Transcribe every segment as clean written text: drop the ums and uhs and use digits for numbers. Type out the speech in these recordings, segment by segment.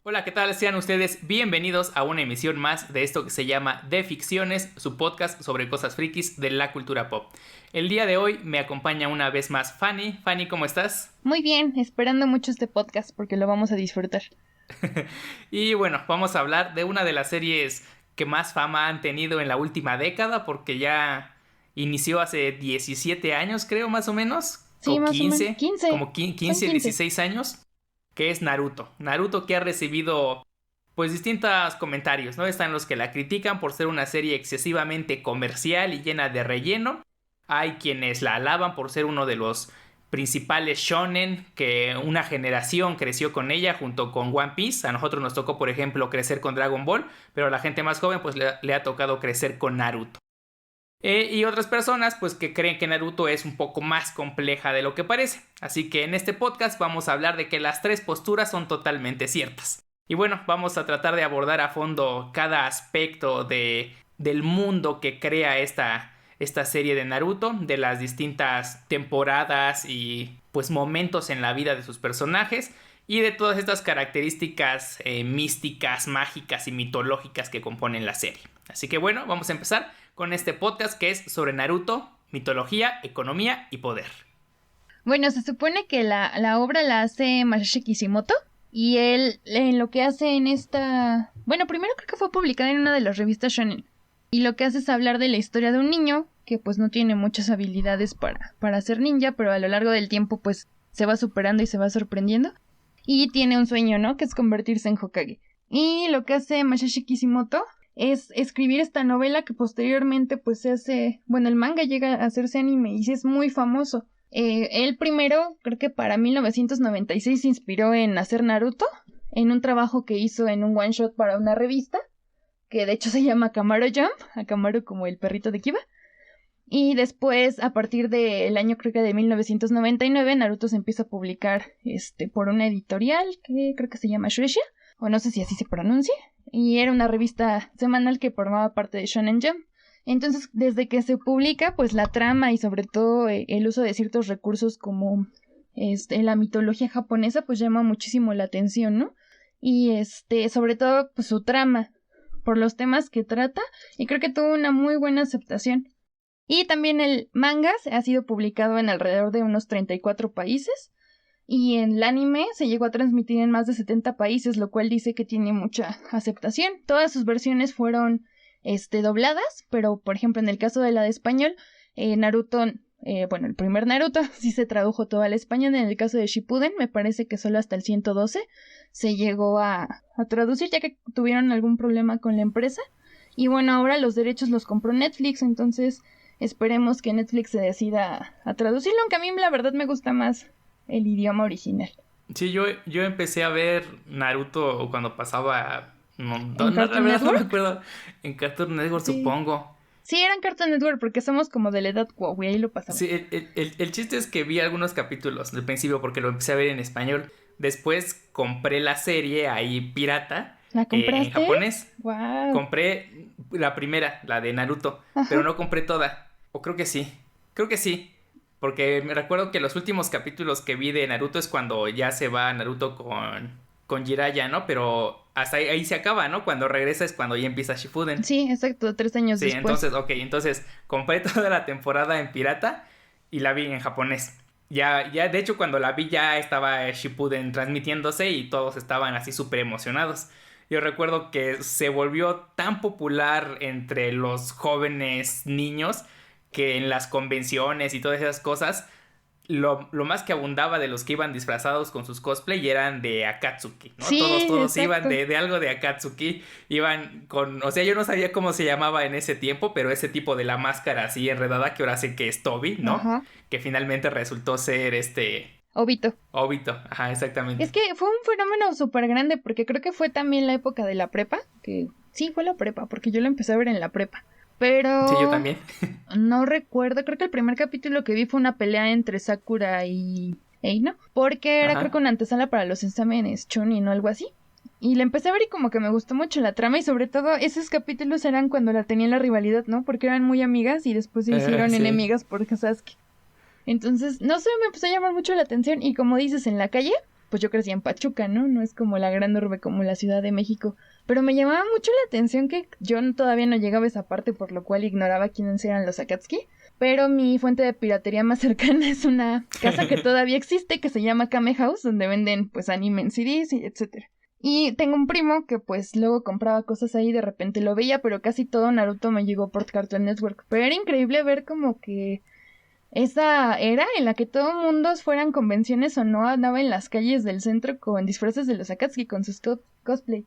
Hola, ¿qué tal? Sean ustedes bienvenidos a una emisión más de esto que se llama De Ficciones, su podcast sobre cosas frikis de la cultura pop. El día de hoy me acompaña una vez más Fanny. Fanny, ¿cómo estás? Muy bien, esperando mucho este podcast porque lo vamos a disfrutar. Y bueno, vamos a hablar de una de las series que más fama han tenido en la última década, porque ya inició hace 17 años, creo, más o menos, Sí, o más o menos. 15, 15. como Son 15, 15. 16 años, que es Naruto. Naruto que ha recibido pues distintos comentarios, ¿no? Están los que la critican por ser una serie excesivamente comercial y llena de relleno. Hay quienes la alaban por ser uno de los principales shonen, que una generación creció con ella junto con One Piece. A nosotros nos tocó, por ejemplo, crecer con Dragon Ball, pero a la gente más joven pues le ha tocado crecer con Naruto. Y otras personas pues que creen que Naruto es un poco más compleja de lo que parece. Así que en este podcast vamos a hablar de que las tres posturas son totalmente ciertas. Y bueno, vamos a tratar de abordar a fondo cada aspecto del mundo que crea esta serie de Naruto, de las distintas temporadas y pues momentos en la vida de sus personajes y de todas estas características místicas, mágicas y mitológicas que componen la serie. Así que bueno, vamos a empezar con este podcast que es sobre Naruto, mitología, economía y poder. Bueno, se supone que la obra la hace Masashi Kishimoto y él lo que hace en esta... Bueno, primero creo que fue publicada en una de las revistas shonen. Y lo que hace es hablar de la historia de un niño que pues no tiene muchas habilidades para ser ninja, pero a lo largo del tiempo pues se va superando y se va sorprendiendo. Y tiene un sueño, ¿no? Que es convertirse en Hokage. Y lo que hace Masashi Kishimoto es escribir esta novela que posteriormente pues se hace... Bueno, el manga llega a hacerse anime y es muy famoso. Él primero, creo que para 1996 se inspiró en hacer Naruto, en un trabajo que hizo en un one shot para una revista, que de hecho se llama Akamaru Jump, Akamaru como el perrito de Kiba. Y después, a partir del año creo que de 1999, Naruto se empieza a publicar por una editorial que creo que se llama Shueisha, o no sé si así se pronuncia, y era una revista semanal que formaba parte de Shonen Jump. Entonces, desde que se publica, pues la trama y sobre todo el uso de ciertos recursos como la mitología japonesa, pues llama muchísimo la atención, ¿no? Y sobre todo, pues su trama, por los temas que trata, y creo que tuvo una muy buena aceptación. Y también el manga ha sido publicado en alrededor de unos 34 países. Y en el anime se llegó a transmitir en más de 70 países, lo cual dice que tiene mucha aceptación. Todas sus versiones fueron dobladas, pero por ejemplo en el caso de la de español, Naruto, bueno, el primer Naruto sí se tradujo todo al español. En el caso de Shippuden, me parece que solo hasta el 112 se llegó a traducir, ya que tuvieron algún problema con la empresa. Y bueno, ahora los derechos los compró Netflix, entonces esperemos que Netflix se decida a traducirlo, aunque a mí la verdad me gusta más el idioma original. Sí, yo empecé a ver Naruto cuando pasaba... No, ¿En la Cartoon verdad no me Network? acuerdo. En Cartoon Network Sí. supongo. Sí, eran Cartoon Network porque somos como de la edad wow, y ahí lo pasaban. Sí, el chiste es que vi algunos capítulos al principio porque lo empecé a ver en español. Después compré la serie ahí pirata ¿La en compraste? japonés. Wow. Compré la primera, la de Naruto, pero Ajá. no compré toda. O creo que sí. Creo que sí. Porque me recuerdo que los últimos capítulos que vi de Naruto es cuando ya se va Naruto con Jiraiya, ¿no? Pero hasta ahí se acaba, ¿no? Cuando regresa es cuando ya empieza Shippuden. Sí, exacto, 3 años Sí, después. entonces, ok, entonces compré toda la temporada en pirata y la vi en japonés. Ya, de hecho, cuando la vi ya estaba Shippuden transmitiéndose y todos estaban así súper emocionados. Yo recuerdo que se volvió tan popular entre los jóvenes niños que en las convenciones y todas esas cosas lo más que abundaba de los que iban disfrazados con sus cosplay eran de Akatsuki, ¿no? Todos, Sí, todos iban exacto. de algo de Akatsuki, iban con, o sea, yo no sabía cómo se llamaba en ese tiempo, pero ese tipo de la máscara así enredada que ahora sé que es Toby, ¿no? Ajá. Que finalmente resultó ser Obito. Obito, ajá, exactamente. Es que fue un fenómeno súper grande porque creo que fue también la época de la prepa, que sí, fue la prepa, porque yo lo empecé a ver en la prepa. Sí, yo Pero también. no recuerdo, creo que el primer capítulo que vi fue una pelea entre Sakura y Eino, porque era creo que Ajá. una antesala para los exámenes Chunin o algo así. Y la empecé a ver y como que me gustó mucho la trama y sobre todo esos capítulos eran cuando la tenían la rivalidad, ¿no? Porque eran muy amigas y después se hicieron Sí. enemigas por Sasuke. Entonces, no sé, me empezó a llamar mucho la atención y como dices, en la calle pues yo crecí en Pachuca, ¿no? No es como la gran urbe como la Ciudad de México. Pero me llamaba mucho la atención que yo todavía no llegaba a esa parte, por lo cual ignoraba quiénes eran los Akatsuki. Pero mi fuente de piratería más cercana es una casa que todavía existe, que se llama Kame House, donde venden pues anime en CDs y etcétera. Y tengo un primo que pues luego compraba cosas ahí, de repente lo veía, pero casi todo Naruto me llegó por Cartoon Network. Pero era increíble ver como que esa era en la que todo mundo fueran convenciones o no andaba en las calles del centro con disfraces de los Akatsuki con sus cosplay.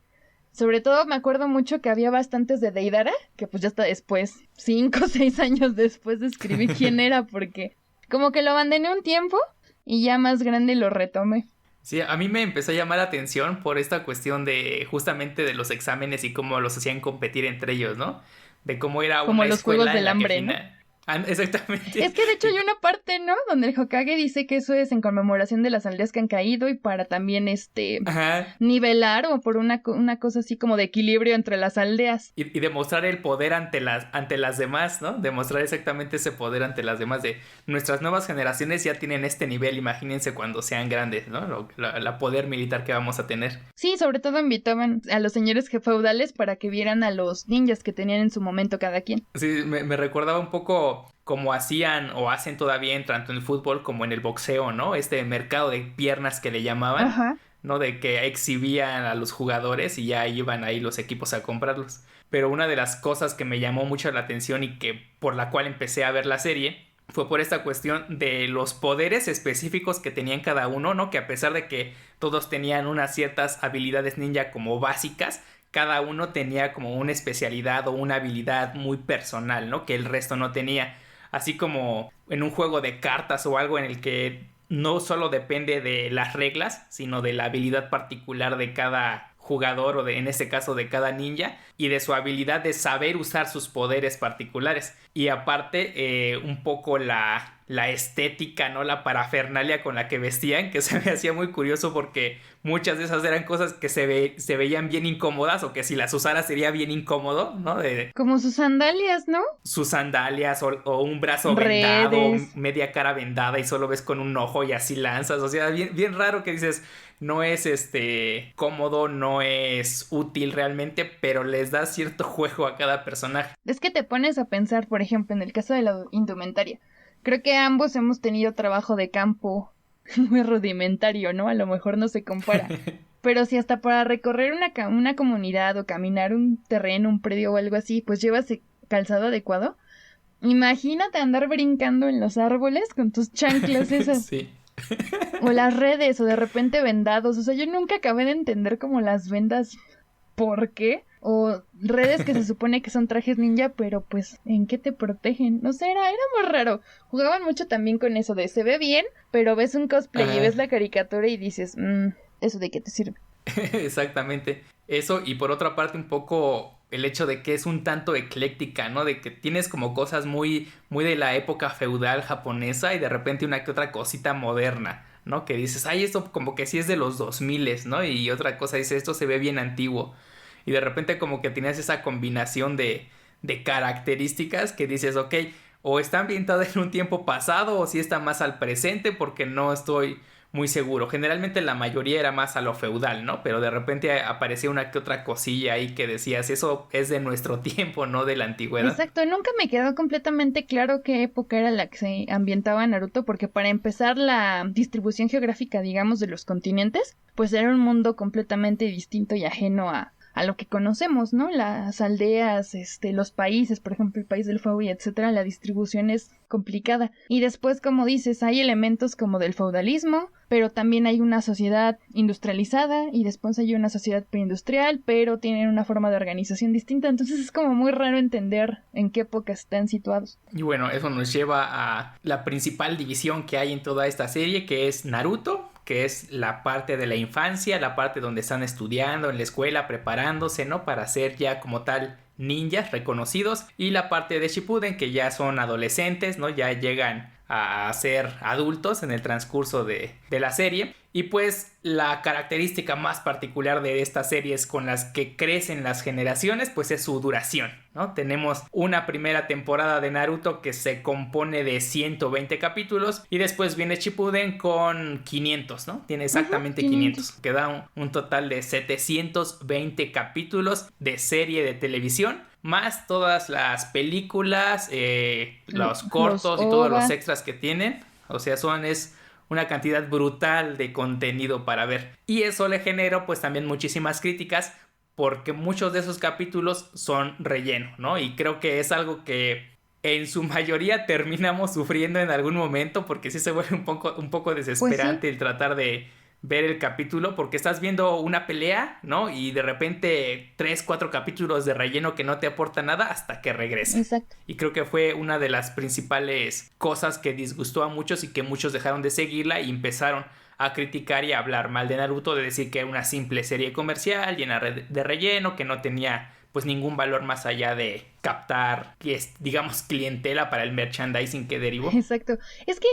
Sobre todo me acuerdo mucho que había bastantes de Deidara, que pues ya hasta después, 5 o 6 años después describí quién era, porque como que lo abandoné un tiempo y ya más grande lo retomé. Sí, a mí me empezó a llamar la atención por esta cuestión de justamente de los exámenes y cómo los hacían competir entre ellos, ¿no? De cómo era Como una los Juegos escuela en del la que Hambre, ¿no? Exactamente. Es que de hecho hay una parte, ¿no? Donde el Hokage dice que eso es en conmemoración de las aldeas que han caído y para también Ajá. nivelar o por una cosa así como de equilibrio entre las aldeas. Y demostrar el poder ante las demás, ¿no? Demostrar exactamente ese poder ante las demás de nuestras nuevas generaciones ya tienen este nivel, imagínense cuando sean grandes, ¿no? La poder militar que vamos a tener. Sí, sobre todo invitaban a los señores feudales para que vieran a los ninjas que tenían en su momento cada quien. Sí, me recordaba un poco como hacían o hacen todavía tanto en el fútbol como en el boxeo, ¿no? Este mercado de piernas que le llamaban, Ajá. ¿no? De que exhibían a los jugadores y ya iban ahí los equipos a comprarlos. Pero una de las cosas que me llamó mucho la atención y que por la cual empecé a ver la serie fue por esta cuestión de los poderes específicos que tenían cada uno, ¿no? Que a pesar de que todos tenían unas ciertas habilidades ninja como básicas, cada uno tenía como una especialidad o una habilidad muy personal, ¿no? Que el resto no tenía. Así como en un juego de cartas o algo en el que no solo depende de las reglas, sino de la habilidad particular de cada jugador o en este caso de cada ninja y de su habilidad de saber usar sus poderes particulares y aparte un poco la estética, ¿no? La parafernalia con la que vestían, que se me hacía muy curioso porque muchas de esas eran cosas que se veían bien incómodas o que si las usara sería bien incómodo, ¿no? Como sus sandalias, ¿no? Sus sandalias o un brazo Redes. vendado, media cara vendada y solo ves con un ojo y así lanzas, o sea, bien, bien raro que dices, no es cómodo, no es útil realmente, pero les da cierto juego a cada personaje. Es que te pones a pensar, por ejemplo, en el caso de la indumentaria. Creo que ambos hemos tenido trabajo de campo muy rudimentario, ¿no? A lo mejor no se compara. Pero si hasta para recorrer una comunidad o caminar un terreno, un predio o algo así, pues llevas calzado adecuado. Imagínate andar brincando en los árboles con tus chanclas esas. Sí. O las redes, o de repente vendados. O sea, yo nunca acabé de entender como las vendas, ¿por qué? O redes que se supone que son trajes ninja, pero pues, ¿en qué te protegen? No sé, era muy raro. Jugaban mucho también con eso de se ve bien, pero ves un cosplay y ves la caricatura y dices, ¿eso de qué te sirve? Exactamente. Eso y por otra parte un poco el hecho de que es un tanto ecléctica, ¿no? De que tienes como cosas muy, muy de la época feudal japonesa y de repente una que otra cosita moderna, ¿no? Que dices, ay, esto como que sí es de los 2000, ¿no? Y otra cosa dice, esto se ve bien antiguo. Y de repente como que tienes esa combinación de características que dices, ok, o está ambientado en un tiempo pasado o si está más al presente porque no estoy muy seguro. Generalmente la mayoría era más a lo feudal, ¿no? Pero de repente aparecía una que otra cosilla ahí que decías, eso es de nuestro tiempo, no de la antigüedad. Exacto, nunca me quedó completamente claro qué época era la que se ambientaba Naruto, porque para empezar la distribución geográfica, digamos, de los continentes, pues era un mundo completamente distinto y ajeno a lo que conocemos, ¿no? Las aldeas, los países, por ejemplo, el país del fuego y etcétera, la distribución es complicada. Y después, como dices, hay elementos como del feudalismo, pero también hay una sociedad industrializada y después hay una sociedad preindustrial, pero tienen una forma de organización distinta, entonces es como muy raro entender en qué época están situados. Y bueno, eso nos lleva a la principal división que hay en toda esta serie, que es Naruto, que es la parte de la infancia, la parte donde están estudiando en la escuela, preparándose, ¿no? Para ser ya como tal ninjas reconocidos, y la parte de Shippuden, que ya son adolescentes, ¿no? Ya llegan a ser adultos en el transcurso de la serie. Y pues la característica más particular de estas series con las que crecen las generaciones pues es su duración, ¿no? Tenemos una primera temporada de Naruto que se compone de 120 capítulos y después viene Shippuden con 500, ¿no? Tiene exactamente 500, que da un total de 720 capítulos de serie de televisión, más todas las películas, los cortos y todos los extras que tienen. O sea, es una cantidad brutal de contenido para ver. Y eso le generó pues también muchísimas críticas porque muchos de esos capítulos son relleno, ¿no? Y creo que es algo que en su mayoría terminamos sufriendo en algún momento porque sí se vuelve un poco desesperante Pues sí. el tratar de ver el capítulo porque estás viendo una pelea, ¿no? Y de repente 3-4 capítulos de relleno que no te aportan nada hasta que regresa. Exacto. Y creo que fue una de las principales cosas que disgustó a muchos y que muchos dejaron de seguirla y empezaron a criticar y a hablar mal de Naruto, de decir que era una simple serie comercial llena de relleno, que no tenía pues ningún valor más allá de captar, digamos, clientela para el merchandising que derivó. Exacto. Es que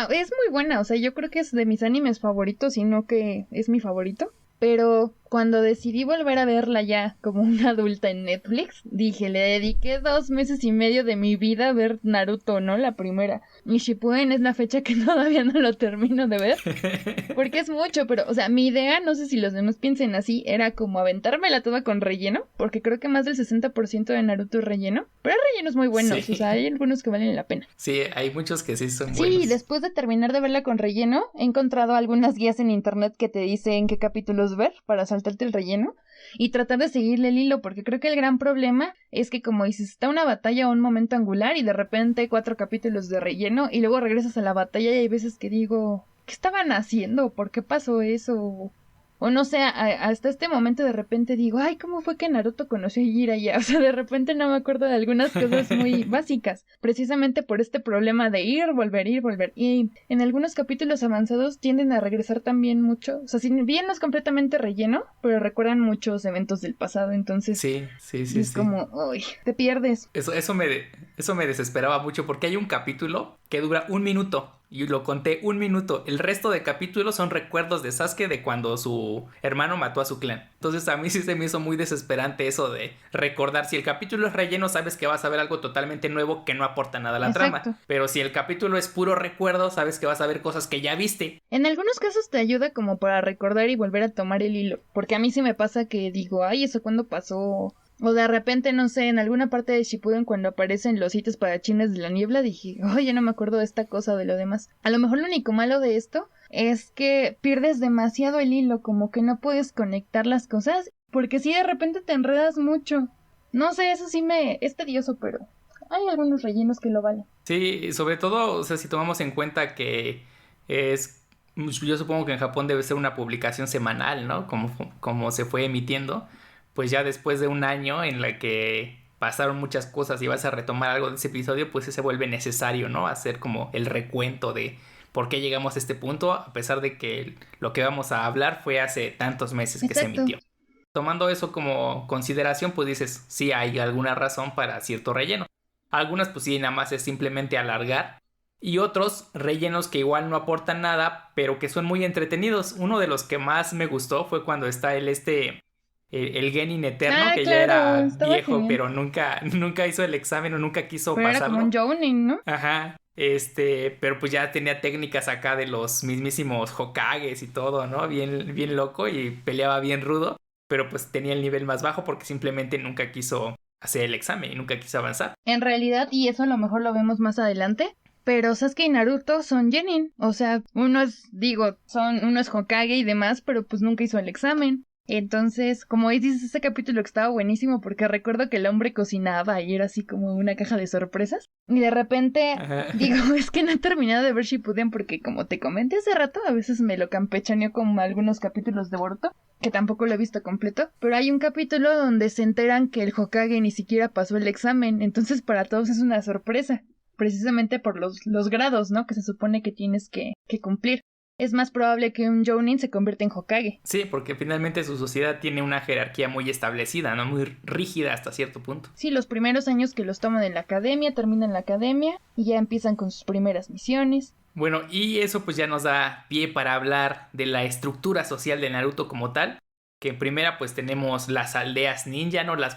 es muy buena, o sea, yo creo que es de mis animes favoritos, y no que es mi favorito. Pero cuando decidí volver a verla ya como una adulta en Netflix, dije, le dediqué 2 meses y medio de mi vida a ver Naruto, ¿no? La primera. Y Shippuden es la fecha que todavía no lo termino de ver. Porque es mucho, pero, o sea, mi idea, no sé si los demás piensen así, era como aventármela toda con relleno, porque creo que más del 60% de Naruto es relleno. Pero hay rellenos muy buenos, Sí. o sea, hay algunos que valen la pena. Sí, hay muchos que sí son buenos. Sí, después de terminar de verla con relleno, he encontrado algunas guías en internet que te dicen qué capítulos ver para saltarte el relleno y tratar de seguirle el hilo, porque creo que el gran problema es que, como dices, está una batalla o un momento angular y de repente 4 capítulos de relleno y luego regresas a la batalla y hay veces que digo, ¿qué estaban haciendo? ¿Por qué pasó eso? O no sé, hasta este momento de repente digo, ay, ¿cómo fue que Naruto conoció a Jiraiya? O sea, de repente no me acuerdo de algunas cosas muy básicas, precisamente por este problema de ir, volver, ir, volver. Y en algunos capítulos avanzados tienden a regresar también mucho, o sea, si bien no es completamente relleno, pero recuerdan muchos eventos del pasado, entonces Sí. es como, uy, te pierdes. Eso me desesperaba mucho porque hay un capítulo que dura 1 minuto y lo conté 1 minuto. El resto de capítulos son recuerdos de Sasuke de cuando su hermano mató a su clan. Entonces a mí sí se me hizo muy desesperante eso de recordar. Si el capítulo es relleno, sabes que vas a ver algo totalmente nuevo que no aporta nada a la trama. Pero si el capítulo es puro recuerdo, sabes que vas a ver cosas que ya viste. En algunos casos te ayuda como para recordar y volver a tomar el hilo, porque a mí sí me pasa que digo, ay, ¿eso cuándo pasó? O de repente, no sé, en alguna parte de Shippuden cuando aparecen los hitos espadachines de la niebla, dije, ay, ya no me acuerdo de esta cosa, de lo demás. A lo mejor lo único malo de esto es que pierdes demasiado el hilo, como que no puedes conectar las cosas, porque si de repente te enredas mucho. No sé, eso sí es tedioso, pero hay algunos rellenos que lo valen. Sí, sobre todo, o sea, si tomamos en cuenta que yo supongo que en Japón debe ser una publicación semanal, ¿no? Como se fue emitiendo, pues ya después de 1 año en la que pasaron muchas cosas y vas a retomar algo de ese episodio, pues se vuelve necesario, ¿no? Hacer como el recuento de por qué llegamos a este punto, a pesar de que lo que vamos a hablar fue hace tantos meses que se emitió. Tomando eso como consideración, pues dices, sí hay alguna razón para cierto relleno. Algunas pues sí, nada más es simplemente alargar. Y otros rellenos que igual no aportan nada, pero que son muy entretenidos. Uno de los que más me gustó fue cuando está el Genin Eterno, que claro, ya era viejo, genial. pero nunca hizo el examen o nunca quiso pero pasarlo. Era como un Jounin, ¿no? Ajá. Pero pues ya tenía técnicas acá de los mismísimos Hokages y todo, ¿no? Bien loco y peleaba bien rudo. Pero pues tenía el nivel más bajo porque simplemente nunca quiso hacer el examen y nunca quiso avanzar. En realidad, y eso a lo mejor lo vemos más adelante, pero Sasuke y Naruto son Genin. O sea, uno es Hokage y demás, pero pues nunca hizo el examen. Entonces, como dices, ese capítulo estaba buenísimo porque recuerdo que el hombre cocinaba y era así como una caja de sorpresas. Y de repente, digo, es que no he terminado de ver Shippuden porque, como te comenté hace rato, a veces me lo campechaneo como algunos capítulos de Boruto, que tampoco lo he visto completo. Pero hay un capítulo donde se enteran que el Hokage ni siquiera pasó el examen, entonces para todos es una sorpresa. Precisamente por los grados, ¿no? Que se supone que tienes que cumplir. es más probable que un Jounin se convierta en Hokage. Sí, porque finalmente su sociedad tiene una jerarquía muy establecida, ¿no? Muy rígida hasta cierto punto. Sí, los primeros años que los toman en la academia, terminan la academia y ya empiezan con sus primeras misiones. Bueno, y eso pues ya nos da pie para hablar de la estructura social de Naruto como tal. Que en primera pues tenemos las aldeas ninja, ¿no? Las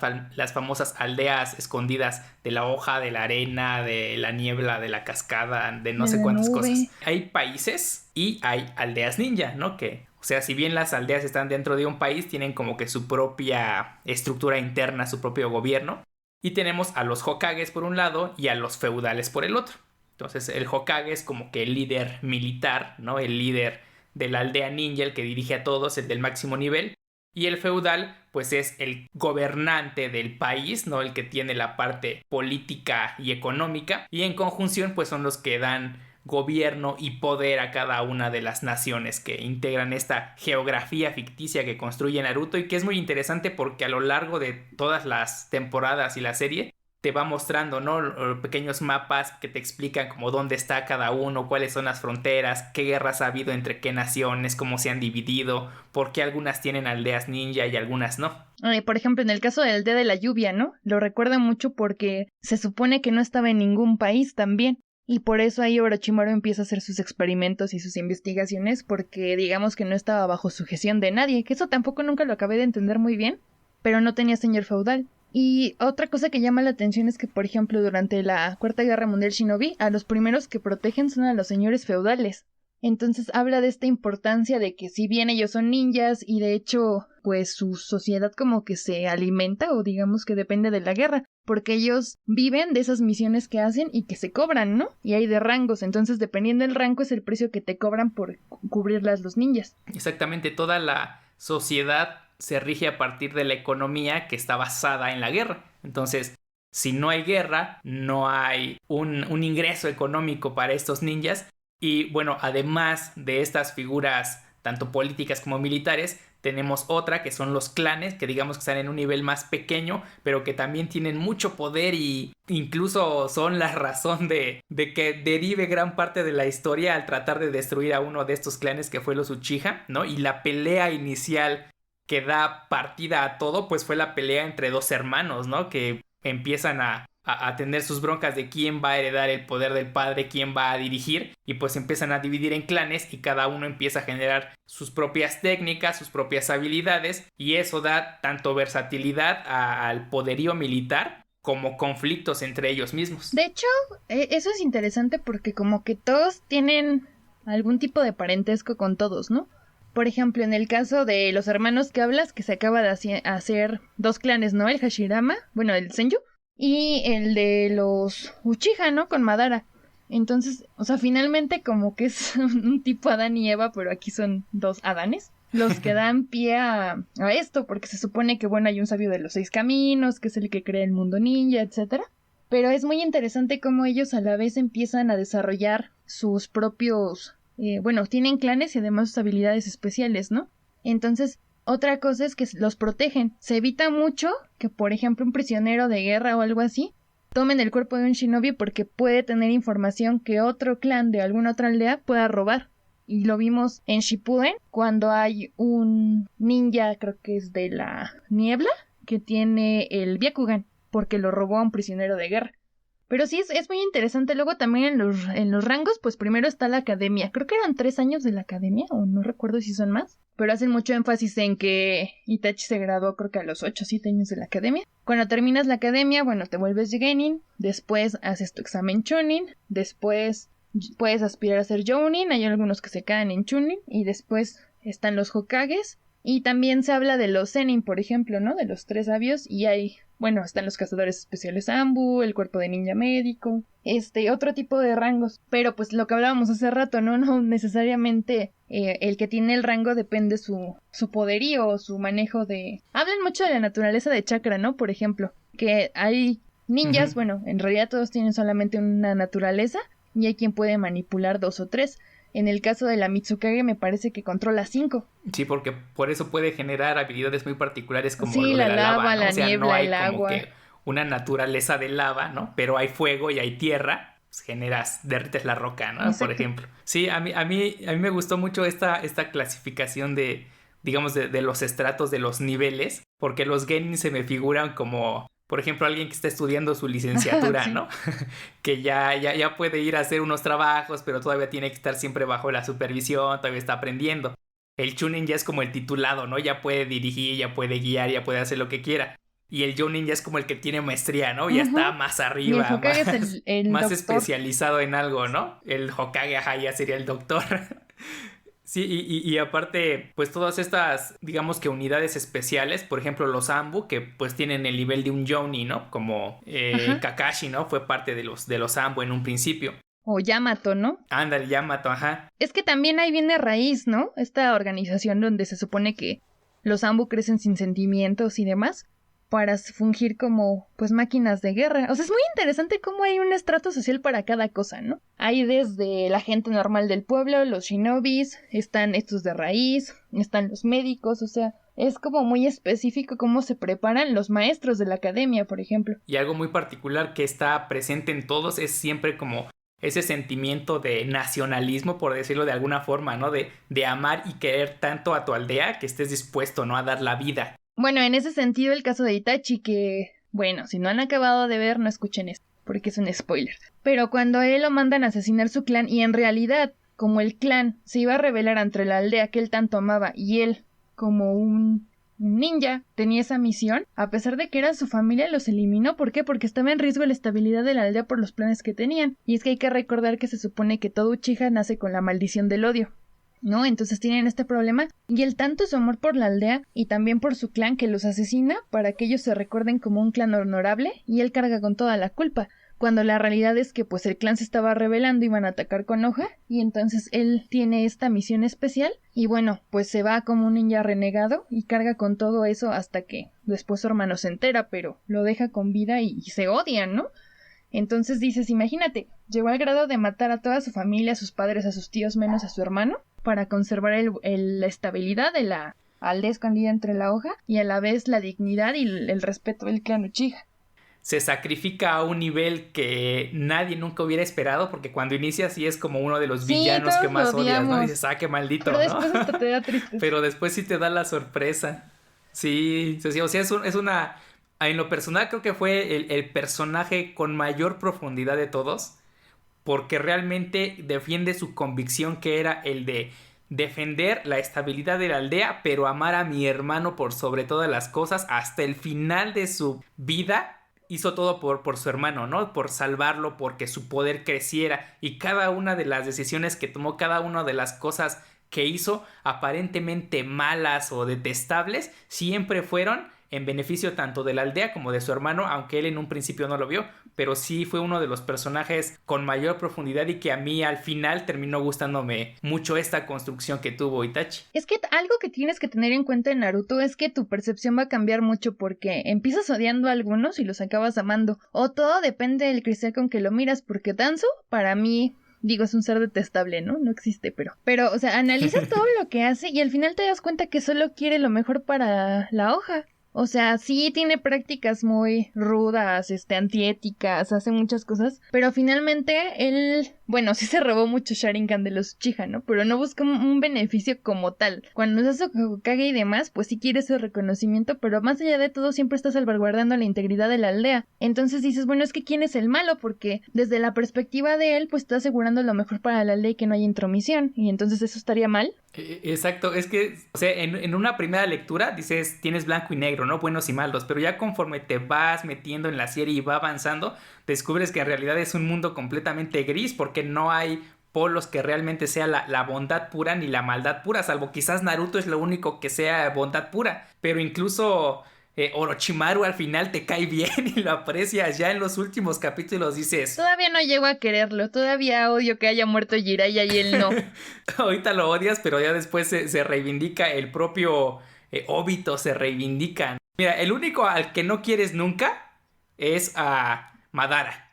famosas aldeas escondidas de la hoja, de la arena, de la niebla, de la cascada, de no sé cuántas cosas. Hay países y hay aldeas ninja, ¿no? Que, o sea, si bien las aldeas están dentro de un país, tienen como que su propia estructura interna, su propio gobierno. Y tenemos a los Hokages por un lado y a los feudales por el otro. Entonces el Hokage es como que el líder militar, ¿no? El líder de la aldea ninja, el que dirige a todos, el del máximo nivel. Y el feudal, pues es el gobernante del país, ¿no? El que tiene la parte política y económica. Y en conjunción, pues son los que dan gobierno y poder a cada una de las naciones que integran esta geografía ficticia que construye Naruto y que es muy interesante porque a lo largo de todas las temporadas y la serie te va mostrando, ¿no? Pequeños mapas que te explican como dónde está cada uno, cuáles son las fronteras, qué guerras ha habido entre qué naciones, cómo se han dividido, por qué algunas tienen aldeas ninja y algunas no. Por ejemplo, en el caso del Día de la Lluvia, ¿no? Lo recuerda mucho porque se supone que no estaba en ningún país también. Y por eso ahí Orochimaru empieza a hacer sus experimentos y sus investigaciones porque digamos que no estaba bajo sujeción de nadie, que eso tampoco nunca lo acabé de entender muy bien, pero no tenía señor feudal. Y otra cosa que llama la atención es que, por ejemplo, durante la Cuarta Guerra Mundial Shinobi, a los primeros que protegen son a los señores feudales. Entonces habla de esta importancia de que si bien ellos son ninjas y de hecho, pues su sociedad como que se alimenta o digamos que depende de la guerra, porque ellos viven de esas misiones que hacen y que se cobran, ¿no? Y hay de rangos, entonces dependiendo del rango es el precio que te cobran por cubrirlas los ninjas. Exactamente, toda la sociedad se rige a partir de la economía que está basada en la guerra. Entonces, si no hay guerra, no hay un ingreso económico para estos ninjas. Y bueno, además de estas figuras tanto políticas como militares, tenemos otra que son los clanes, que digamos que están en un nivel más pequeño, pero que también tienen mucho poder y incluso son la razón de que derive gran parte de la historia al tratar de destruir a uno de estos clanes que fue los Uchiha, ¿no? Y la pelea inicial que da partida a todo, pues fue la pelea entre dos hermanos, ¿no? Que empiezan a tener sus broncas de quién va a heredar el poder del padre, quién va a dirigir, y pues empiezan a dividir en clanes y cada uno empieza a generar sus propias técnicas, sus propias habilidades, y eso da tanto versatilidad al poderío militar como conflictos entre ellos mismos. De hecho, eso es interesante porque como que todos tienen algún tipo de parentesco con todos, ¿no? Por ejemplo, en el caso de los hermanos que hablas, que se acaba de hacer dos clanes, ¿no? El Hashirama, bueno, el Senju, y el de los Uchiha, ¿no? Con Madara. Entonces, o sea, finalmente como que es un tipo Adán y Eva, pero aquí son dos Adanes los que dan pie a esto, porque se supone que, bueno, hay un sabio de los 6 caminos, que es el que crea el mundo ninja, etcétera. Pero es muy interesante cómo ellos a la vez empiezan a desarrollar sus propios... bueno, tienen clanes y además sus habilidades especiales, ¿no? Entonces, otra cosa es que los protegen. Se evita mucho que, por ejemplo, un prisionero de guerra o algo así tomen el cuerpo de un shinobi porque puede tener información que otro clan de alguna otra aldea pueda robar. Y lo vimos en Shippuden cuando hay un ninja, creo que es de la niebla, que tiene el Byakugan porque lo robó a un prisionero de guerra. Pero sí, es muy interesante. Luego también en los rangos, pues primero está la academia. Creo que eran 3 años de la academia, o no recuerdo si son más. Pero hacen mucho énfasis en que Itachi se graduó creo que a los 8 o 7 años de la academia. Cuando terminas la academia, bueno, te vuelves Genin. Después haces tu examen Chunin. Después puedes aspirar a ser Jounin. Hay algunos que se quedan en Chunin. Y después están los Hokages. Y también se habla de los Zenin, por ejemplo, ¿no? De los 3 sabios. Y hay... bueno, están los cazadores especiales Ambu, el cuerpo de ninja médico, otro tipo de rangos. Pero pues lo que hablábamos hace rato, ¿no? No necesariamente el que tiene el rango depende su poderío o su manejo de... Hablan mucho de la naturaleza de chakra, ¿no? Por ejemplo, que hay ninjas, bueno, en realidad todos tienen solamente una naturaleza y hay quien puede manipular 2 o 3. En el caso de la Mitsukage me parece que controla 5. Sí, porque por eso puede generar habilidades muy particulares como sí, lo la de la lava, ¿no? la O sea, niebla, no hay el como agua. que una naturaleza de lava, ¿no? Pero hay fuego y hay tierra pues, derrites la roca, ¿no? Por Exacto. ejemplo. Sí, a mí me gustó mucho esta clasificación de, digamos, de los estratos, de los niveles, porque los genin se me figuran como, por ejemplo, alguien que está estudiando su licenciatura, Sí. ¿no? Que ya puede ir a hacer unos trabajos, pero todavía tiene que estar siempre bajo la supervisión, todavía está aprendiendo. El chunin ya es como el titulado, ¿no? Ya puede dirigir, ya puede guiar, ya puede hacer lo que quiera. Y el Jounin ya es como el que tiene maestría, ¿no? Ya está Ujú. más Y el arriba, Hokage es el más doctor. especializado en algo, ¿no? El Hokage, ajá, ya sería el doctor. Sí, y aparte, pues todas estas, digamos que unidades especiales, por ejemplo los Ambu, que pues tienen el nivel de un Jonin, ¿no? Como Ajá. Kakashi, ¿no? Fue parte de los Ambu en un principio. O Yamato, ¿no? Ándale, Yamato, ajá. Es que también ahí viene Raíz, ¿no? Esta organización donde se supone que los Ambu crecen sin sentimientos y demás para fungir como pues máquinas de guerra. O sea, es muy interesante cómo hay un estrato social para cada cosa, ¿no? Hay desde la gente normal del pueblo, los shinobis, están estos de Raíz, están los médicos, o sea, es como muy específico cómo se preparan los maestros de la academia, por ejemplo. Y algo muy particular que está presente en todos es siempre como ese sentimiento de nacionalismo, por decirlo de alguna forma, ¿no? De amar y querer tanto a tu aldea que estés dispuesto, ¿no? A dar la vida. Bueno, en ese sentido, el caso de Itachi, que, bueno, si no han acabado de ver, no escuchen esto, porque es un spoiler. Pero cuando a él lo mandan a asesinar su clan, y en realidad, como el clan se iba a rebelar entre la aldea que él tanto amaba y él, como un ninja, tenía esa misión, a pesar de que era su familia, los eliminó. ¿Por qué? Porque estaba en riesgo la estabilidad de la aldea por los planes que tenían. Y es que hay que recordar que se supone que todo Uchiha nace con la maldición del odio. ¿No? Entonces tienen este problema y el tanto su amor por la aldea y también por su clan que los asesina para que ellos se recuerden como un clan honorable y él carga con toda la culpa, cuando la realidad es que pues el clan se estaba rebelando y iban a atacar con hoja y entonces él tiene esta misión especial y bueno, pues se va como un ninja renegado y carga con todo eso hasta que después su hermano se entera, pero lo deja con vida y se odian, ¿no? Entonces dices, imagínate, llegó al grado de matar a toda su familia, a sus padres, a sus tíos, menos a su hermano, para conservar la estabilidad de la aldea escondida entre la hoja y a la vez la dignidad y el respeto del clan Uchiha. Se sacrifica a un nivel que nadie nunca hubiera esperado, porque cuando inicia sí es como uno de los Sí, villanos que todos lo más odias, ¿no? odiamos, Dices, qué pero maldito, ¿no? después hasta te da tristeza. Pero después sí te da la sorpresa. Sí, sí, sí, o sea, es una... En lo personal creo que fue el personaje con mayor profundidad de todos, porque realmente defiende su convicción que era el de defender la estabilidad de la aldea, pero amar a mi hermano por sobre todas las cosas. Hasta el final de su vida hizo todo por su hermano, ¿no? Por salvarlo, porque su poder creciera, y cada una de las decisiones que tomó, cada una de las cosas que hizo, aparentemente malas o detestables, siempre fueron en beneficio tanto de la aldea como de su hermano, aunque él en un principio no lo vio, pero sí fue uno de los personajes con mayor profundidad y que a mí al final terminó gustándome mucho esta construcción que tuvo Itachi. Es que algo que tienes que tener en cuenta en Naruto es que tu percepción va a cambiar mucho porque empiezas odiando a algunos y los acabas amando. O todo depende del cristal con que lo miras, porque Danzo, para mí, digo, es un ser detestable, ¿no? No existe, pero, o sea, analizas todo lo que hace y al final te das cuenta que solo quiere lo mejor para la hoja. O sea, sí tiene prácticas muy rudas, antiéticas, hace muchas cosas, pero finalmente él, bueno, sí se robó mucho Sharingan de los Uchiha, ¿no? Pero no busca un beneficio como tal. Cuando es Hokage y demás, pues sí quiere ese reconocimiento, pero más allá de todo siempre está salvaguardando la integridad de la aldea. Entonces dices, bueno, es que ¿quién es el malo? Porque desde la perspectiva de él, pues está asegurando lo mejor para la ley, que no haya intromisión, y entonces eso estaría mal. Exacto, es que, o sea, en una primera lectura dices, tienes blanco y negro, ¿no? Buenos y malos, pero ya conforme te vas metiendo en la serie y va avanzando, descubres que en realidad es un mundo completamente gris, porque no hay polos que realmente sea la bondad pura ni la maldad pura, salvo quizás Naruto es lo único que sea bondad pura, pero incluso Orochimaru al final te cae bien y lo aprecias. Ya en los últimos capítulos dices, Todavía no llego a quererlo, todavía odio que haya muerto Jiraiya y él no. ahorita lo odias, pero ya después se reivindica el propio Obito, se reivindica. Mira, el único al que no quieres nunca es a Madara.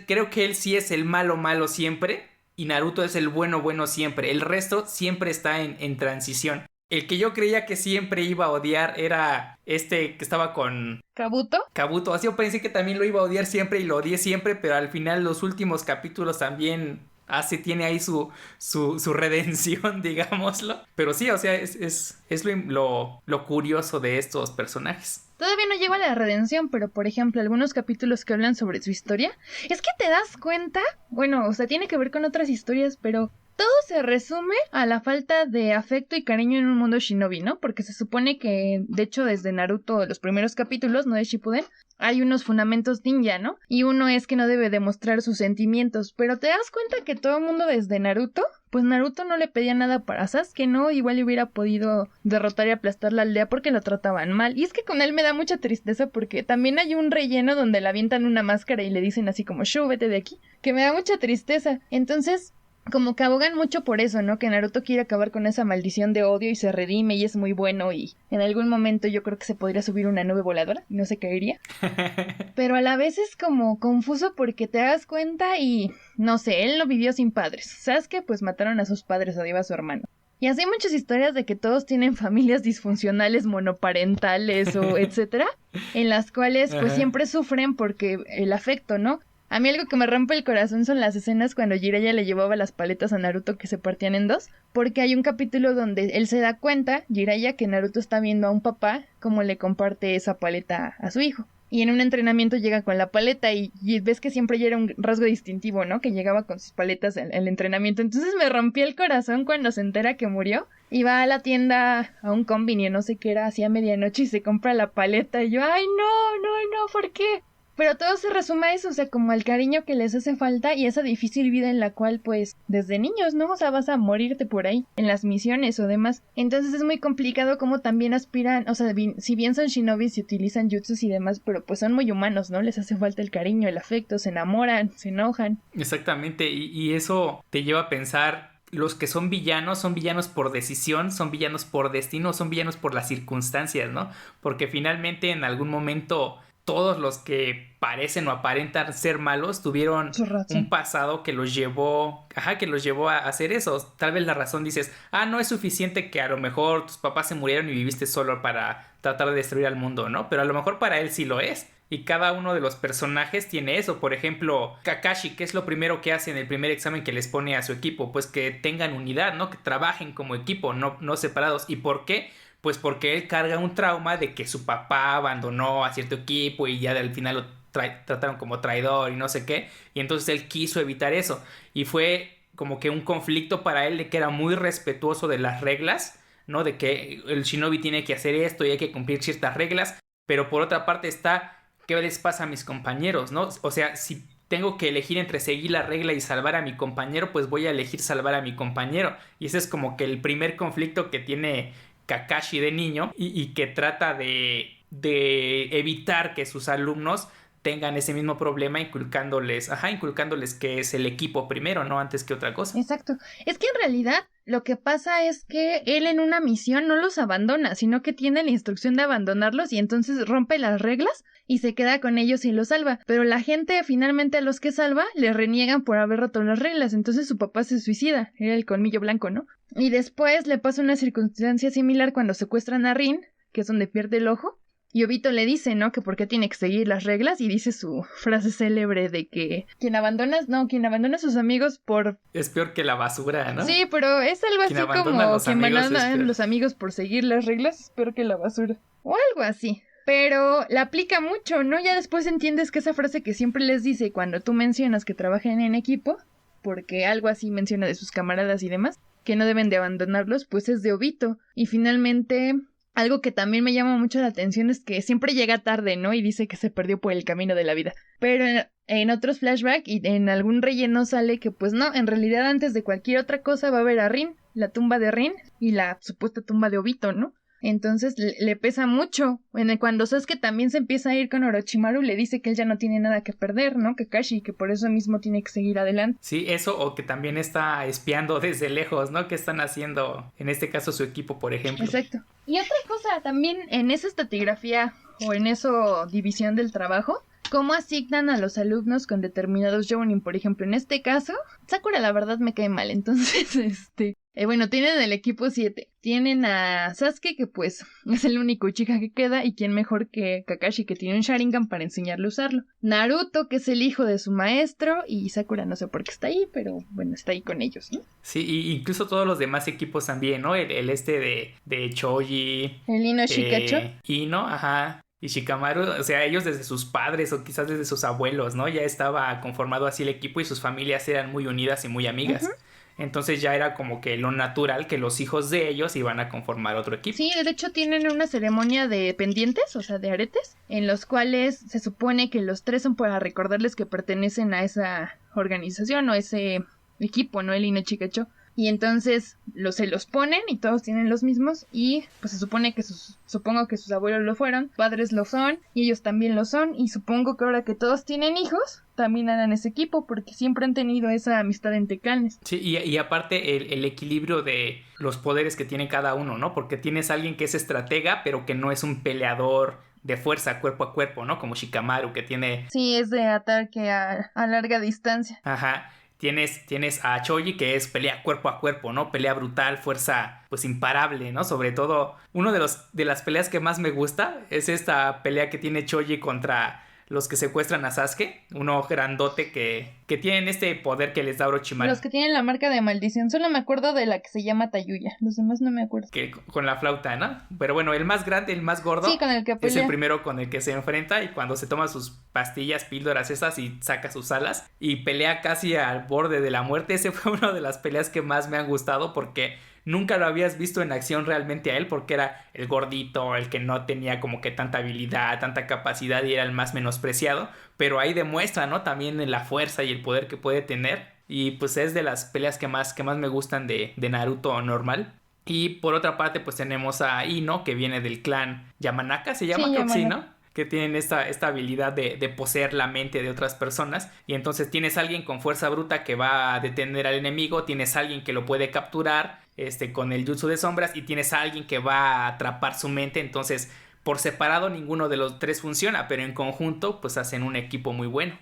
Creo que él sí es el malo malo siempre y Naruto es el bueno bueno siempre. El resto siempre está en transición. El que yo creía que siempre iba a odiar era este que estaba con ¿Kabuto? Kabuto. Así yo pensé que también lo iba a odiar siempre y lo odié siempre, pero al final los últimos capítulos también tiene ahí su redención, digámoslo. Pero sí, o sea, es lo curioso de estos personajes. Todavía no llego a la redención, pero por ejemplo, algunos capítulos que hablan sobre su historia, es que te das cuenta, bueno, o sea, tiene que ver con otras historias, pero todo se resume a la falta de afecto y cariño en un mundo shinobi, ¿no? Porque se supone que, de hecho, desde Naruto, los primeros capítulos, no de Shippuden, hay unos fundamentos ninja, ¿no? Y uno es que no debe demostrar sus sentimientos, pero te das cuenta que todo el mundo desde Naruto, pues Naruto no le pedía nada para Sasuke, ¿no? Igual hubiera podido derrotar y aplastar la aldea porque lo trataban mal. Y es que con él me da mucha tristeza porque también hay un relleno donde le avientan una máscara y le dicen así como, "Shu, vete de aquí", que me da mucha tristeza. Entonces, como que abogan mucho por eso, ¿no? Que Naruto quiere acabar con esa maldición de odio y se redime y es muy bueno y en algún momento yo creo que se podría subir una nube voladora y no se caería. Pero a la vez es como confuso porque te das cuenta y, no sé, él no vivió sin padres. Sasuke pues mataron a sus padres, odiaba a su hermano. Y así hay muchas historias de que todos tienen familias disfuncionales, monoparentales o etcétera, en las cuales pues siempre sufren porque el afecto, ¿no? A mí algo que me rompe el corazón son las escenas cuando Jiraiya le llevaba las paletas a Naruto que se partían en dos, porque hay un capítulo donde él se da cuenta, Jiraiya, que Naruto está viendo a un papá cómo le comparte esa paleta a su hijo. Y en un entrenamiento llega con la paleta y ves que siempre ya era un rasgo distintivo, ¿no? Que llegaba con sus paletas en el entrenamiento. Entonces me rompió el corazón cuando se entera que murió. Y va a la tienda, a un combini, no sé qué era, hacía medianoche y se compra la paleta. Y yo, ay, no, ¿por qué? Pero todo se resume a eso, o sea, como el cariño que les hace falta y esa difícil vida en la cual, pues, desde niños, ¿no? O sea, vas a morirte por ahí, en las misiones o demás. Entonces es muy complicado como también aspiran, o sea, si bien son shinobis y utilizan jutsus y demás, pero pues son muy humanos, ¿no? Les hace falta el cariño, el afecto, se enamoran, se enojan. Exactamente, y eso te lleva a pensar, los que son villanos por decisión, son villanos por destino, son villanos por las circunstancias, ¿no? Porque finalmente en algún momento todos los que parecen o aparentan ser malos tuvieron un pasado que los llevó a hacer eso. Tal vez la razón dices, no es suficiente que a lo mejor tus papás se murieron y viviste solo para tratar de destruir al mundo, ¿no? Pero a lo mejor para él sí lo es. Y cada uno de los personajes tiene eso. Por ejemplo, Kakashi, ¿qué es lo primero que hace en el primer examen que les pone a su equipo? Pues que tengan unidad, ¿no? Que trabajen como equipo, no separados. ¿Y por qué? Pues porque él carga un trauma de que su papá abandonó a cierto equipo y ya al final lo trataron como traidor y no sé qué. Y entonces él quiso evitar eso. Y fue como que un conflicto para él de que era muy respetuoso de las reglas, ¿no? De que el shinobi tiene que hacer esto y hay que cumplir ciertas reglas. Pero por otra parte está, ¿qué les pasa a mis compañeros, no? O sea, si tengo que elegir entre seguir la regla y salvar a mi compañero, pues voy a elegir salvar a mi compañero. Y ese es como que el primer conflicto que tiene Kakashi de niño y que trata de evitar que sus alumnos tengan ese mismo problema inculcándoles que es el equipo primero, no antes que otra cosa. Exacto. Es que en realidad lo que pasa es que él en una misión no los abandona, sino que tiene la instrucción de abandonarlos y entonces rompe las reglas y se queda con ellos y los salva. Pero la gente finalmente a los que salva le reniegan por haber roto las reglas, entonces su papá se suicida, era el colmillo blanco, ¿no? Y después le pasa una circunstancia similar cuando secuestran a Rin, que es donde pierde el ojo. Y Obito le dice, ¿no? Que por qué tiene que seguir las reglas y dice su frase célebre de que quien abandona a sus amigos por... Es peor que la basura, ¿no? Sí, pero es algo así como quien abandona a los amigos por seguir las reglas es peor que la basura. O algo así. Pero la aplica mucho, ¿no? Ya después entiendes que esa frase que siempre les dice cuando tú mencionas que trabajan en equipo, porque algo así menciona de sus camaradas y demás, que no deben de abandonarlos, pues es de Obito. Y finalmente... algo que también me llama mucho la atención es que siempre llega tarde, ¿no? Y dice que se perdió por el camino de la vida. Pero en otros flashbacks y en algún relleno sale que pues no, en realidad antes de cualquier otra cosa va a haber a Rin, la tumba de Rin y la supuesta tumba de Obito, ¿no? Entonces le pesa mucho. Cuando Sasuke también se empieza a ir con Orochimaru, le dice que él ya no tiene nada que perder, ¿no? Kakashi, que por eso mismo tiene que seguir adelante. Sí, eso, o que también está espiando desde lejos, ¿no? Que están haciendo, en este caso, su equipo, por ejemplo. Exacto. Y otra cosa, también en esa estratigrafía o en esa división del trabajo, cómo asignan a los alumnos con determinados jounin. Por ejemplo, en este caso, Sakura la verdad me cae mal, entonces, Bueno, tienen el equipo 7. Tienen a Sasuke, que pues es el único Uchiha que queda, y quién mejor que Kakashi, que tiene un Sharingan para enseñarle a usarlo. Naruto, que es el hijo de su maestro, y Sakura no sé por qué está ahí, pero bueno, está ahí con ellos, ¿no? Sí, y incluso todos los demás equipos también, ¿no? El este de Choji. El Ino Shikacho. Ino, ajá. Y Shikamaru, o sea, ellos desde sus padres o quizás desde sus abuelos, ¿no? Ya estaba conformado así el equipo y sus familias eran muy unidas y muy amigas. Entonces ya era como que lo natural que los hijos de ellos iban a conformar otro equipo. Sí, de hecho tienen una ceremonia de pendientes, o sea, de aretes, en los cuales se supone que los tres son para recordarles que pertenecen a esa organización o ese equipo, ¿no? El Ino Shikacho. Y entonces se los ponen y todos tienen los mismos y pues se supone que supongo que sus abuelos lo fueron, padres lo son y ellos también lo son y supongo que ahora que todos tienen hijos también harán ese equipo porque siempre han tenido esa amistad entre clanes. Sí, y aparte el equilibrio de los poderes que tiene cada uno, ¿no? Porque tienes a alguien que es estratega pero que no es un peleador de fuerza cuerpo a cuerpo, ¿no? Como Shikamaru que tiene... Sí, es de ataque a larga distancia. Ajá. Tienes a Choji que es pelea cuerpo a cuerpo, ¿no? Pelea brutal, fuerza pues imparable, ¿no? Sobre todo, uno de las peleas que más me gusta es esta pelea que tiene Choji contra los que secuestran a Sasuke, uno grandote que tienen este poder que les da Orochimaru. Los que tienen la marca de maldición, solo me acuerdo de la que se llama Tayuya, los demás no me acuerdo. Que con la flauta, ¿no? Pero bueno, el más grande, el más gordo, sí, con el que pelea. Es el primero con el que se enfrenta y cuando se toma sus pastillas, píldoras esas y saca sus alas y pelea casi al borde de la muerte. Ese fue una de las peleas que más me han gustado porque nunca lo habías visto en acción realmente a él porque era el gordito, el que no tenía como que tanta habilidad, tanta capacidad y era el más menospreciado, pero ahí demuestra, ¿no? También la fuerza y el poder que puede tener y pues es de las peleas que más me gustan de Naruto normal. Y por otra parte pues tenemos a Ino que viene del clan Yamanaka, se llama, sí, creo que sí, Yamanaka. ¿no? Que tienen esta habilidad de poseer la mente de otras personas y entonces tienes a alguien con fuerza bruta que va a detener al enemigo, tienes a alguien que lo puede capturar con el jutsu de sombras y tienes a alguien que va a atrapar su mente, entonces por separado ninguno de los tres funciona, pero en conjunto pues hacen un equipo muy bueno.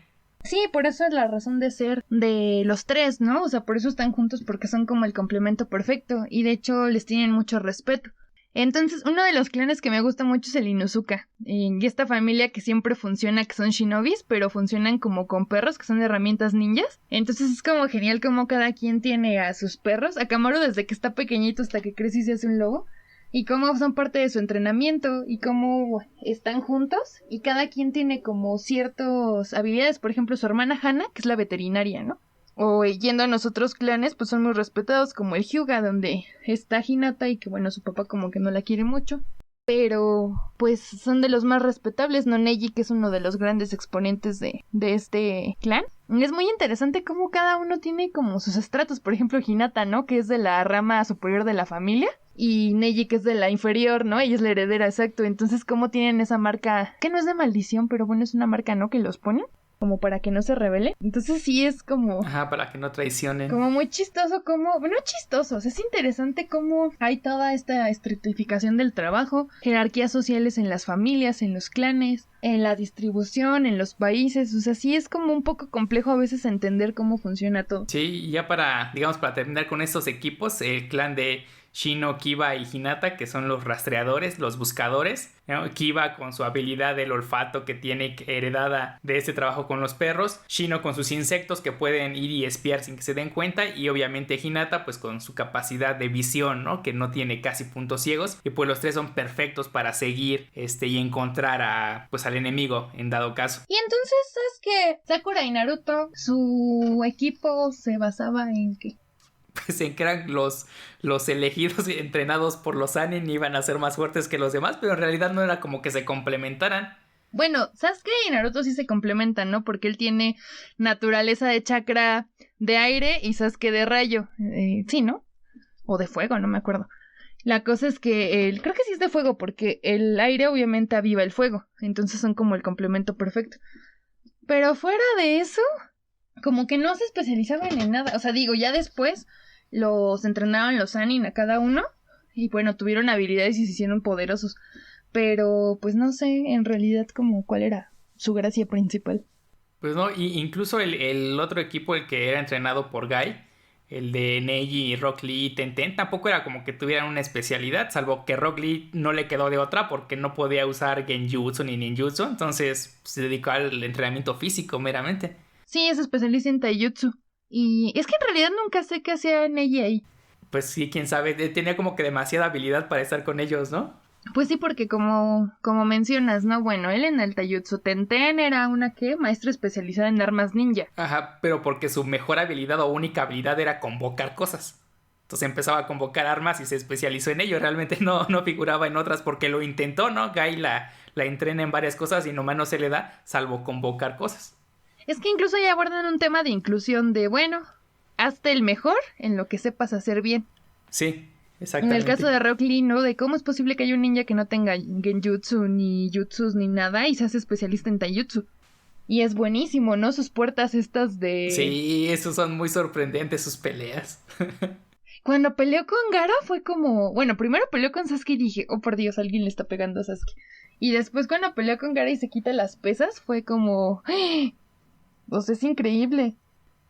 Sí, por eso es la razón de ser de los tres, ¿no? O sea, por eso están juntos porque son como el complemento perfecto y de hecho les tienen mucho respeto. Entonces, uno de los clanes que me gusta mucho es el Inuzuka. Y esta familia que siempre funciona, que son shinobis, pero funcionan como con perros, que son herramientas ninjas. Entonces es como genial como cada quien tiene a sus perros. A Kamaru desde que está pequeñito hasta que crece y se hace un lobo. Y cómo son parte de su entrenamiento y cómo están juntos. Y cada quien tiene como ciertas habilidades. Por ejemplo, su hermana Hana, que es la veterinaria, ¿no? O yendo a los otros clanes, pues son muy respetados, como el Hyuga, donde está Hinata y que bueno, su papá como que no la quiere mucho. Pero pues son de los más respetables, ¿no? Neji, que es uno de los grandes exponentes de este clan. Es muy interesante cómo cada uno tiene como sus estratos. Por ejemplo, Hinata, ¿no? Que es de la rama superior de la familia. Y Neji, que es de la inferior, ¿no? Ella es la heredera, exacto. Entonces, ¿cómo tienen esa marca? Que no es de maldición, pero bueno, es una marca, ¿no? Que los ponen como para que no se revele. Entonces sí es como... Ajá, para que no traicionen. Como muy chistoso, como... No chistoso, o sea, es interesante cómo hay toda esta estratificación del trabajo, jerarquías sociales en las familias, en los clanes, en la distribución, en los países, o sea, sí es como un poco complejo a veces entender cómo funciona todo. Sí, y ya para terminar con estos equipos, el clan de Shino, Kiba y Hinata, que son los rastreadores, los buscadores, ¿no? Kiba con su habilidad del olfato que tiene heredada de este trabajo con los perros, Shino con sus insectos que pueden ir y espiar sin que se den cuenta y obviamente Hinata pues con su capacidad de visión, ¿no? Que no tiene casi puntos ciegos y pues los tres son perfectos para seguir y encontrar al enemigo en dado caso. Y entonces, ¿sabes qué? Sakura y Naruto, su equipo se basaba en ¿qué? Pues en que eran los elegidos y entrenados por los Sanin iban a ser más fuertes que los demás, pero en realidad no era como que se complementaran. Bueno, Sasuke y Naruto sí se complementan, ¿no? Porque él tiene naturaleza de chakra de aire y Sasuke de rayo. Sí, ¿no? O de fuego, no me acuerdo. La cosa es que creo que sí es de fuego porque el aire obviamente aviva el fuego. Entonces son como el complemento perfecto. Pero fuera de eso, como que no se especializaban en nada. O sea, digo, ya después los entrenaron los Sanin a cada uno. Y bueno, tuvieron habilidades y se hicieron poderosos. Pero pues no sé en realidad como cuál era su gracia principal. Pues no, y incluso el otro equipo, el que era entrenado por Guy, el de Neji, Rock Lee y Tenten, tampoco era como que tuvieran una especialidad, salvo que Rock Lee no le quedó de otra porque no podía usar Genjutsu ni Ninjutsu, entonces se dedicó al entrenamiento físico meramente. Sí, es especialista en taijutsu. Y es que en realidad nunca sé qué hacía Neji ahí. Pues sí, quién sabe, tenía como que demasiada habilidad para estar con ellos, ¿no? Pues sí, porque como mencionas, ¿no? Bueno, él en el taijutsu. Tenten era una, ¿qué? Maestra especializada en armas ninja. Ajá, pero porque su mejor habilidad o única habilidad era convocar cosas. Entonces empezaba a convocar armas y se especializó en ello. Realmente no figuraba en otras porque lo intentó, ¿no? Guy la entrena en varias cosas y nomás no se le da, salvo convocar cosas. Es que incluso ya abordan un tema de inclusión de, bueno, hazte el mejor en lo que sepas hacer bien. Sí, exactamente. En el caso de Rock Lee, ¿no? De cómo es posible que haya un ninja que no tenga genjutsu, ni jutsus, ni nada, y se hace especialista en taijutsu. Y es buenísimo, ¿no? Sus puertas estas de... Sí, esos son muy sorprendentes, sus peleas. Cuando peleó con Gaara fue como... Bueno, primero peleó con Sasuke y dije, oh por Dios, alguien le está pegando a Sasuke. Y después cuando peleó con Gaara y se quita las pesas, fue como... Pues es increíble.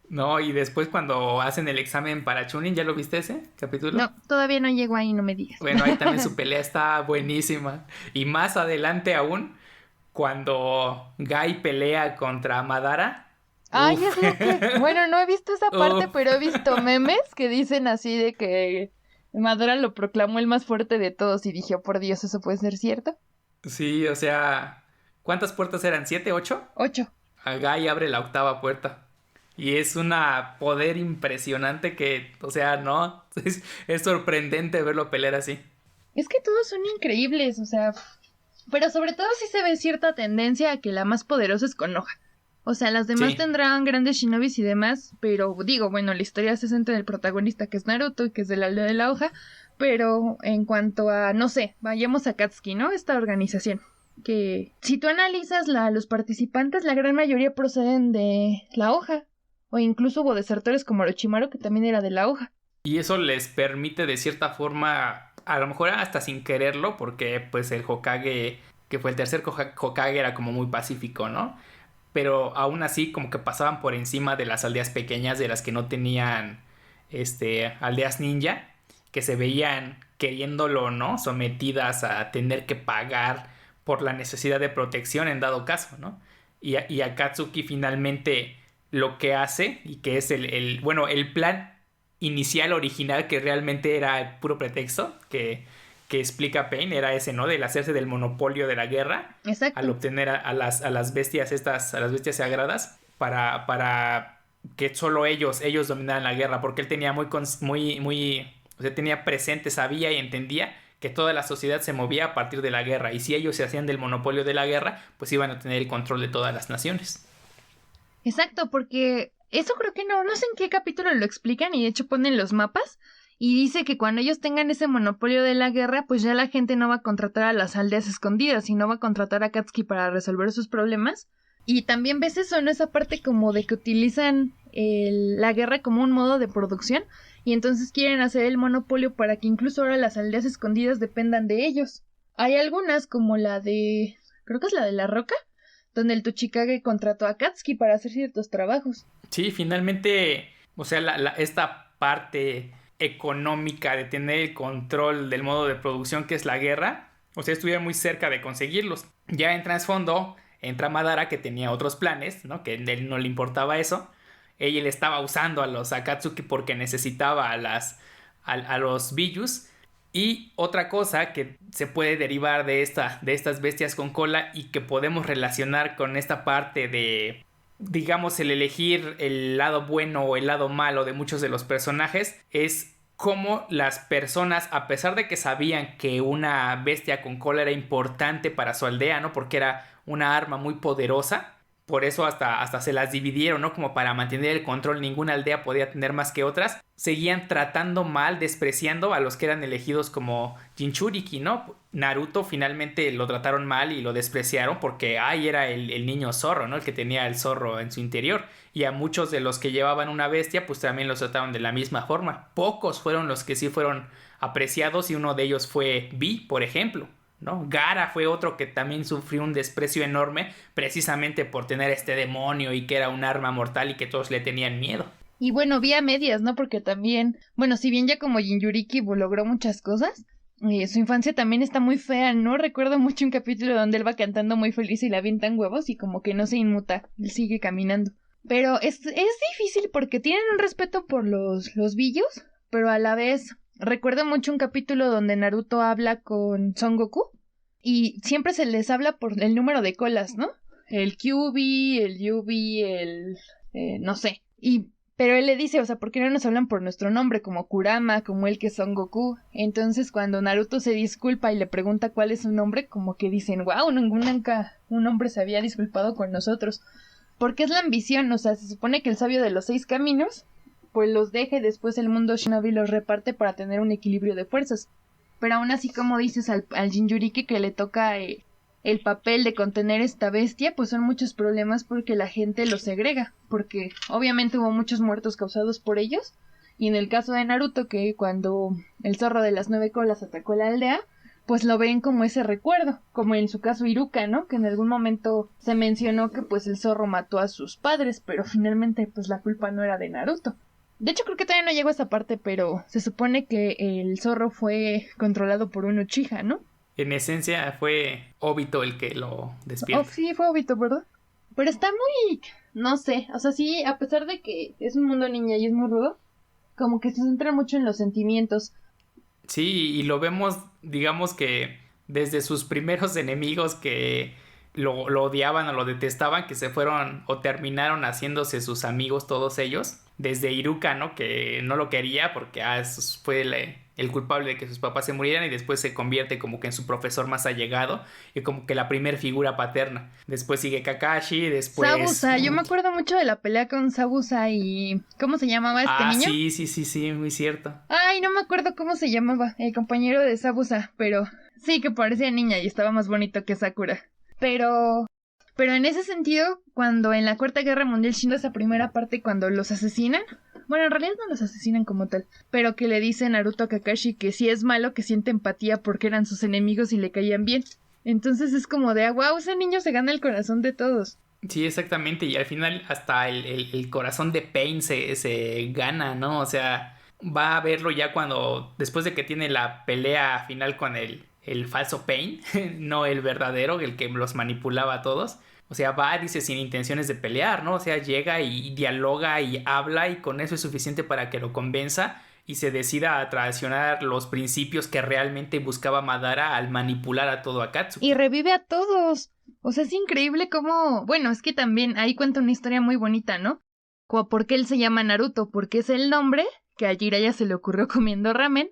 No, y después cuando hacen el examen para Chunin, ¿ya lo viste ese capítulo? No, todavía no llego ahí, no me digas. Bueno, ahí también su pelea está buenísima. Y más adelante aún, cuando Guy pelea contra Madara. Ay, Uf. es lo que... Bueno, no he visto esa parte, Uf. pero he visto memes que dicen así de que Madara lo proclamó el más fuerte de todos y dije, oh, por Dios, ¿eso puede ser cierto? Sí, o sea, ¿cuántas puertas eran? ¿7, 8? 8. A Guy abre la octava puerta. Y es una poder impresionante que, o sea, no, es sorprendente verlo pelear así. Es que todos son increíbles, o sea... Pero sobre todo sí se ve cierta tendencia a que la más poderosa es Konoha. O sea, las demás Sí. tendrán grandes shinobis y demás, pero digo, bueno, la historia se centra en el protagonista que es Naruto y que es de la aldea de la hoja, pero en cuanto a, no sé, vayamos a Katsuki, ¿no? Esta organización, que si tú analizas los participantes, la gran mayoría proceden de la hoja, o incluso hubo desertores como Orochimaru, que también era de la hoja. Y eso les permite de cierta forma, a lo mejor hasta sin quererlo, porque pues el Hokage, que fue el tercer Hokage, era como muy pacífico, ¿no? Pero aún así como que pasaban por encima de las aldeas pequeñas, de las que no tenían aldeas ninja, que se veían queriéndolo, ¿no? Sometidas a tener que pagar por la necesidad de protección en dado caso, ¿no? Y Akatsuki finalmente lo que hace, y que es el plan inicial original, que realmente era el puro pretexto que explica Pain, era ese, ¿no? Del hacerse del monopolio de la guerra. Exacto. Al obtener a las bestias estas, a las bestias sagradas, para que solo ellos dominaran la guerra, porque él tenía o sea, tenía presente, sabía y entendía que toda la sociedad se movía a partir de la guerra, y si ellos se hacían del monopolio de la guerra, pues iban a tener el control de todas las naciones. Exacto, porque eso creo que no sé en qué capítulo lo explican y de hecho ponen los mapas y dice que cuando ellos tengan ese monopolio de la guerra, pues ya la gente no va a contratar a las aldeas escondidas, sino va a contratar a Katsuki para resolver sus problemas. Y también ves eso, ¿no? Esa parte como de que utilizan la guerra como un modo de producción y entonces quieren hacer el monopolio para que incluso ahora las aldeas escondidas dependan de ellos. Hay algunas como la de... creo que es la de La Roca, donde el Tsuchikage contrató a Katsuki para hacer ciertos trabajos. Sí, finalmente, o sea, esta parte económica de tener el control del modo de producción que es la guerra, o sea, estuvieron muy cerca de conseguirlos. Ya en trasfondo entra Madara, que tenía otros planes, ¿no? Que a él no le importaba eso. Él estaba usando a los Akatsuki porque necesitaba a los Biyus. Y otra cosa que se puede derivar de estas bestias con cola y que podemos relacionar con esta parte de, digamos, el elegir el lado bueno o el lado malo de muchos de los personajes, es cómo las personas, a pesar de que sabían que una bestia con cola era importante para su aldea, ¿no? Porque era una arma muy poderosa, por eso hasta se las dividieron, ¿no? Como para mantener el control, ninguna aldea podía tener más que otras. Seguían tratando mal, despreciando a los que eran elegidos como Jinchuriki, ¿no? Naruto finalmente lo trataron mal y lo despreciaron porque era el niño zorro, ¿no? El que tenía el zorro en su interior. Y a muchos de los que llevaban una bestia, pues también los trataron de la misma forma. Pocos fueron los que sí fueron apreciados y uno de ellos fue Vi, por ejemplo, ¿no? Gaara fue otro que también sufrió un desprecio enorme precisamente por tener este demonio y que era un arma mortal y que todos le tenían miedo. Y bueno, vi a medias, ¿no? Porque también, bueno, si bien ya como Jinchuriki logró muchas cosas, su infancia también está muy fea, ¿no? Recuerdo mucho un capítulo donde él va cantando muy feliz y le avientan huevos y como que no se inmuta, él sigue caminando. Pero es difícil porque tienen un respeto por los villos, pero a la vez recuerdo mucho un capítulo donde Naruto habla con Son Goku y siempre se les habla por el número de colas, ¿no? El Kyuubi, el Yubi, el... no sé. Pero él le dice, o sea, ¿por qué no nos hablan por nuestro nombre? Como Kurama, como el que es Son Goku. Entonces, cuando Naruto se disculpa y le pregunta cuál es su nombre, como que dicen, wow, nunca un hombre se había disculpado con nosotros. Porque es la ambición, o sea, se supone que el sabio de los 6 caminos, pues los deja y después el mundo Shinobi los reparte para tener un equilibrio de fuerzas. Pero aún así, como dices, al Jinchuriki que le toca el papel de contener esta bestia, pues son muchos problemas porque la gente los segrega, porque obviamente hubo muchos muertos causados por ellos, y en el caso de Naruto, que cuando el zorro de las 9 colas atacó la aldea, pues lo ven como ese recuerdo, como en su caso Iruka, ¿no? Que en algún momento se mencionó que pues el zorro mató a sus padres, pero finalmente pues la culpa no era de Naruto. De hecho creo que todavía no llego a esa parte, pero se supone que el zorro fue controlado por un Uchiha, ¿no? En esencia fue Obito el que lo despierta. Oh, sí, fue Obito, ¿verdad? Pero está muy... no sé, o sea, sí, a pesar de que es un mundo niña y es muy rudo, como que se centra mucho en los sentimientos. Sí, y lo vemos, digamos que desde sus primeros enemigos que lo odiaban o lo detestaban, que se fueron o terminaron haciéndose sus amigos todos ellos. Desde Iruka, ¿no? Que no lo quería porque eso fue el culpable de que sus papás se murieran y después se convierte como que en su profesor más allegado y como que la primer figura paterna. Después sigue Kakashi, después... Zabuza, yo me acuerdo mucho de la pelea con Zabuza y... ¿cómo se llamaba este niño? Sí, muy cierto. Ay, no me acuerdo cómo se llamaba, el compañero de Zabuza, pero sí que parecía niña y estaba más bonito que Sakura. Pero en ese sentido, cuando en la Cuarta Guerra Mundial, siendo esa primera parte cuando los asesinan, bueno, en realidad no los asesinan como tal, pero que le dice Naruto a Kakashi que sí es malo, que siente empatía porque eran sus enemigos y le caían bien. Entonces es como de, wow, ese niño se gana el corazón de todos. Sí, exactamente, y al final hasta el corazón de Pain se gana, ¿no? O sea, va a verlo ya cuando, después de que tiene la pelea final con el falso Pain, no el verdadero, el que los manipulaba a todos. O sea, va, dice, sin intenciones de pelear, ¿no? O sea, llega y dialoga y habla y con eso es suficiente para que lo convenza y se decida a traicionar los principios que realmente buscaba Madara al manipular a todo Akatsuki. Y revive a todos. O sea, es increíble cómo... Bueno, es que también ahí cuenta una historia muy bonita, ¿no? Como por qué él se llama Naruto, porque es el nombre que a Jiraiya se le ocurrió comiendo ramen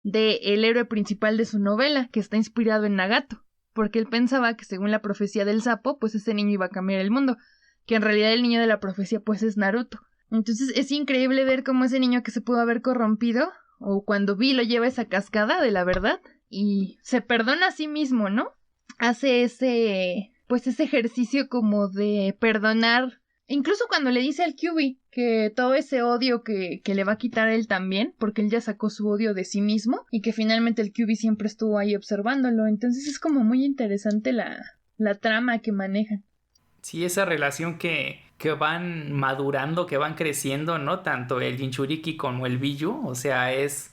de el héroe principal de su novela, que está inspirado en Nagato, porque él pensaba que según la profecía del sapo, pues ese niño iba a cambiar el mundo, que en realidad el niño de la profecía pues es Naruto. Entonces es increíble ver cómo ese niño que se pudo haber corrompido, o cuando Vi lo lleva a esa cascada de la verdad, y se perdona a sí mismo, ¿no? Hace ese ejercicio como de perdonar. Incluso cuando le dice al Kyuubi que todo ese odio que le va a quitar él también, porque él ya sacó su odio de sí mismo, y que finalmente el Kyuubi siempre estuvo ahí observándolo. Entonces es como muy interesante la trama que manejan. Sí, esa relación que van madurando, que van creciendo, ¿no? Tanto el Jinchuriki como el Biju, o sea, es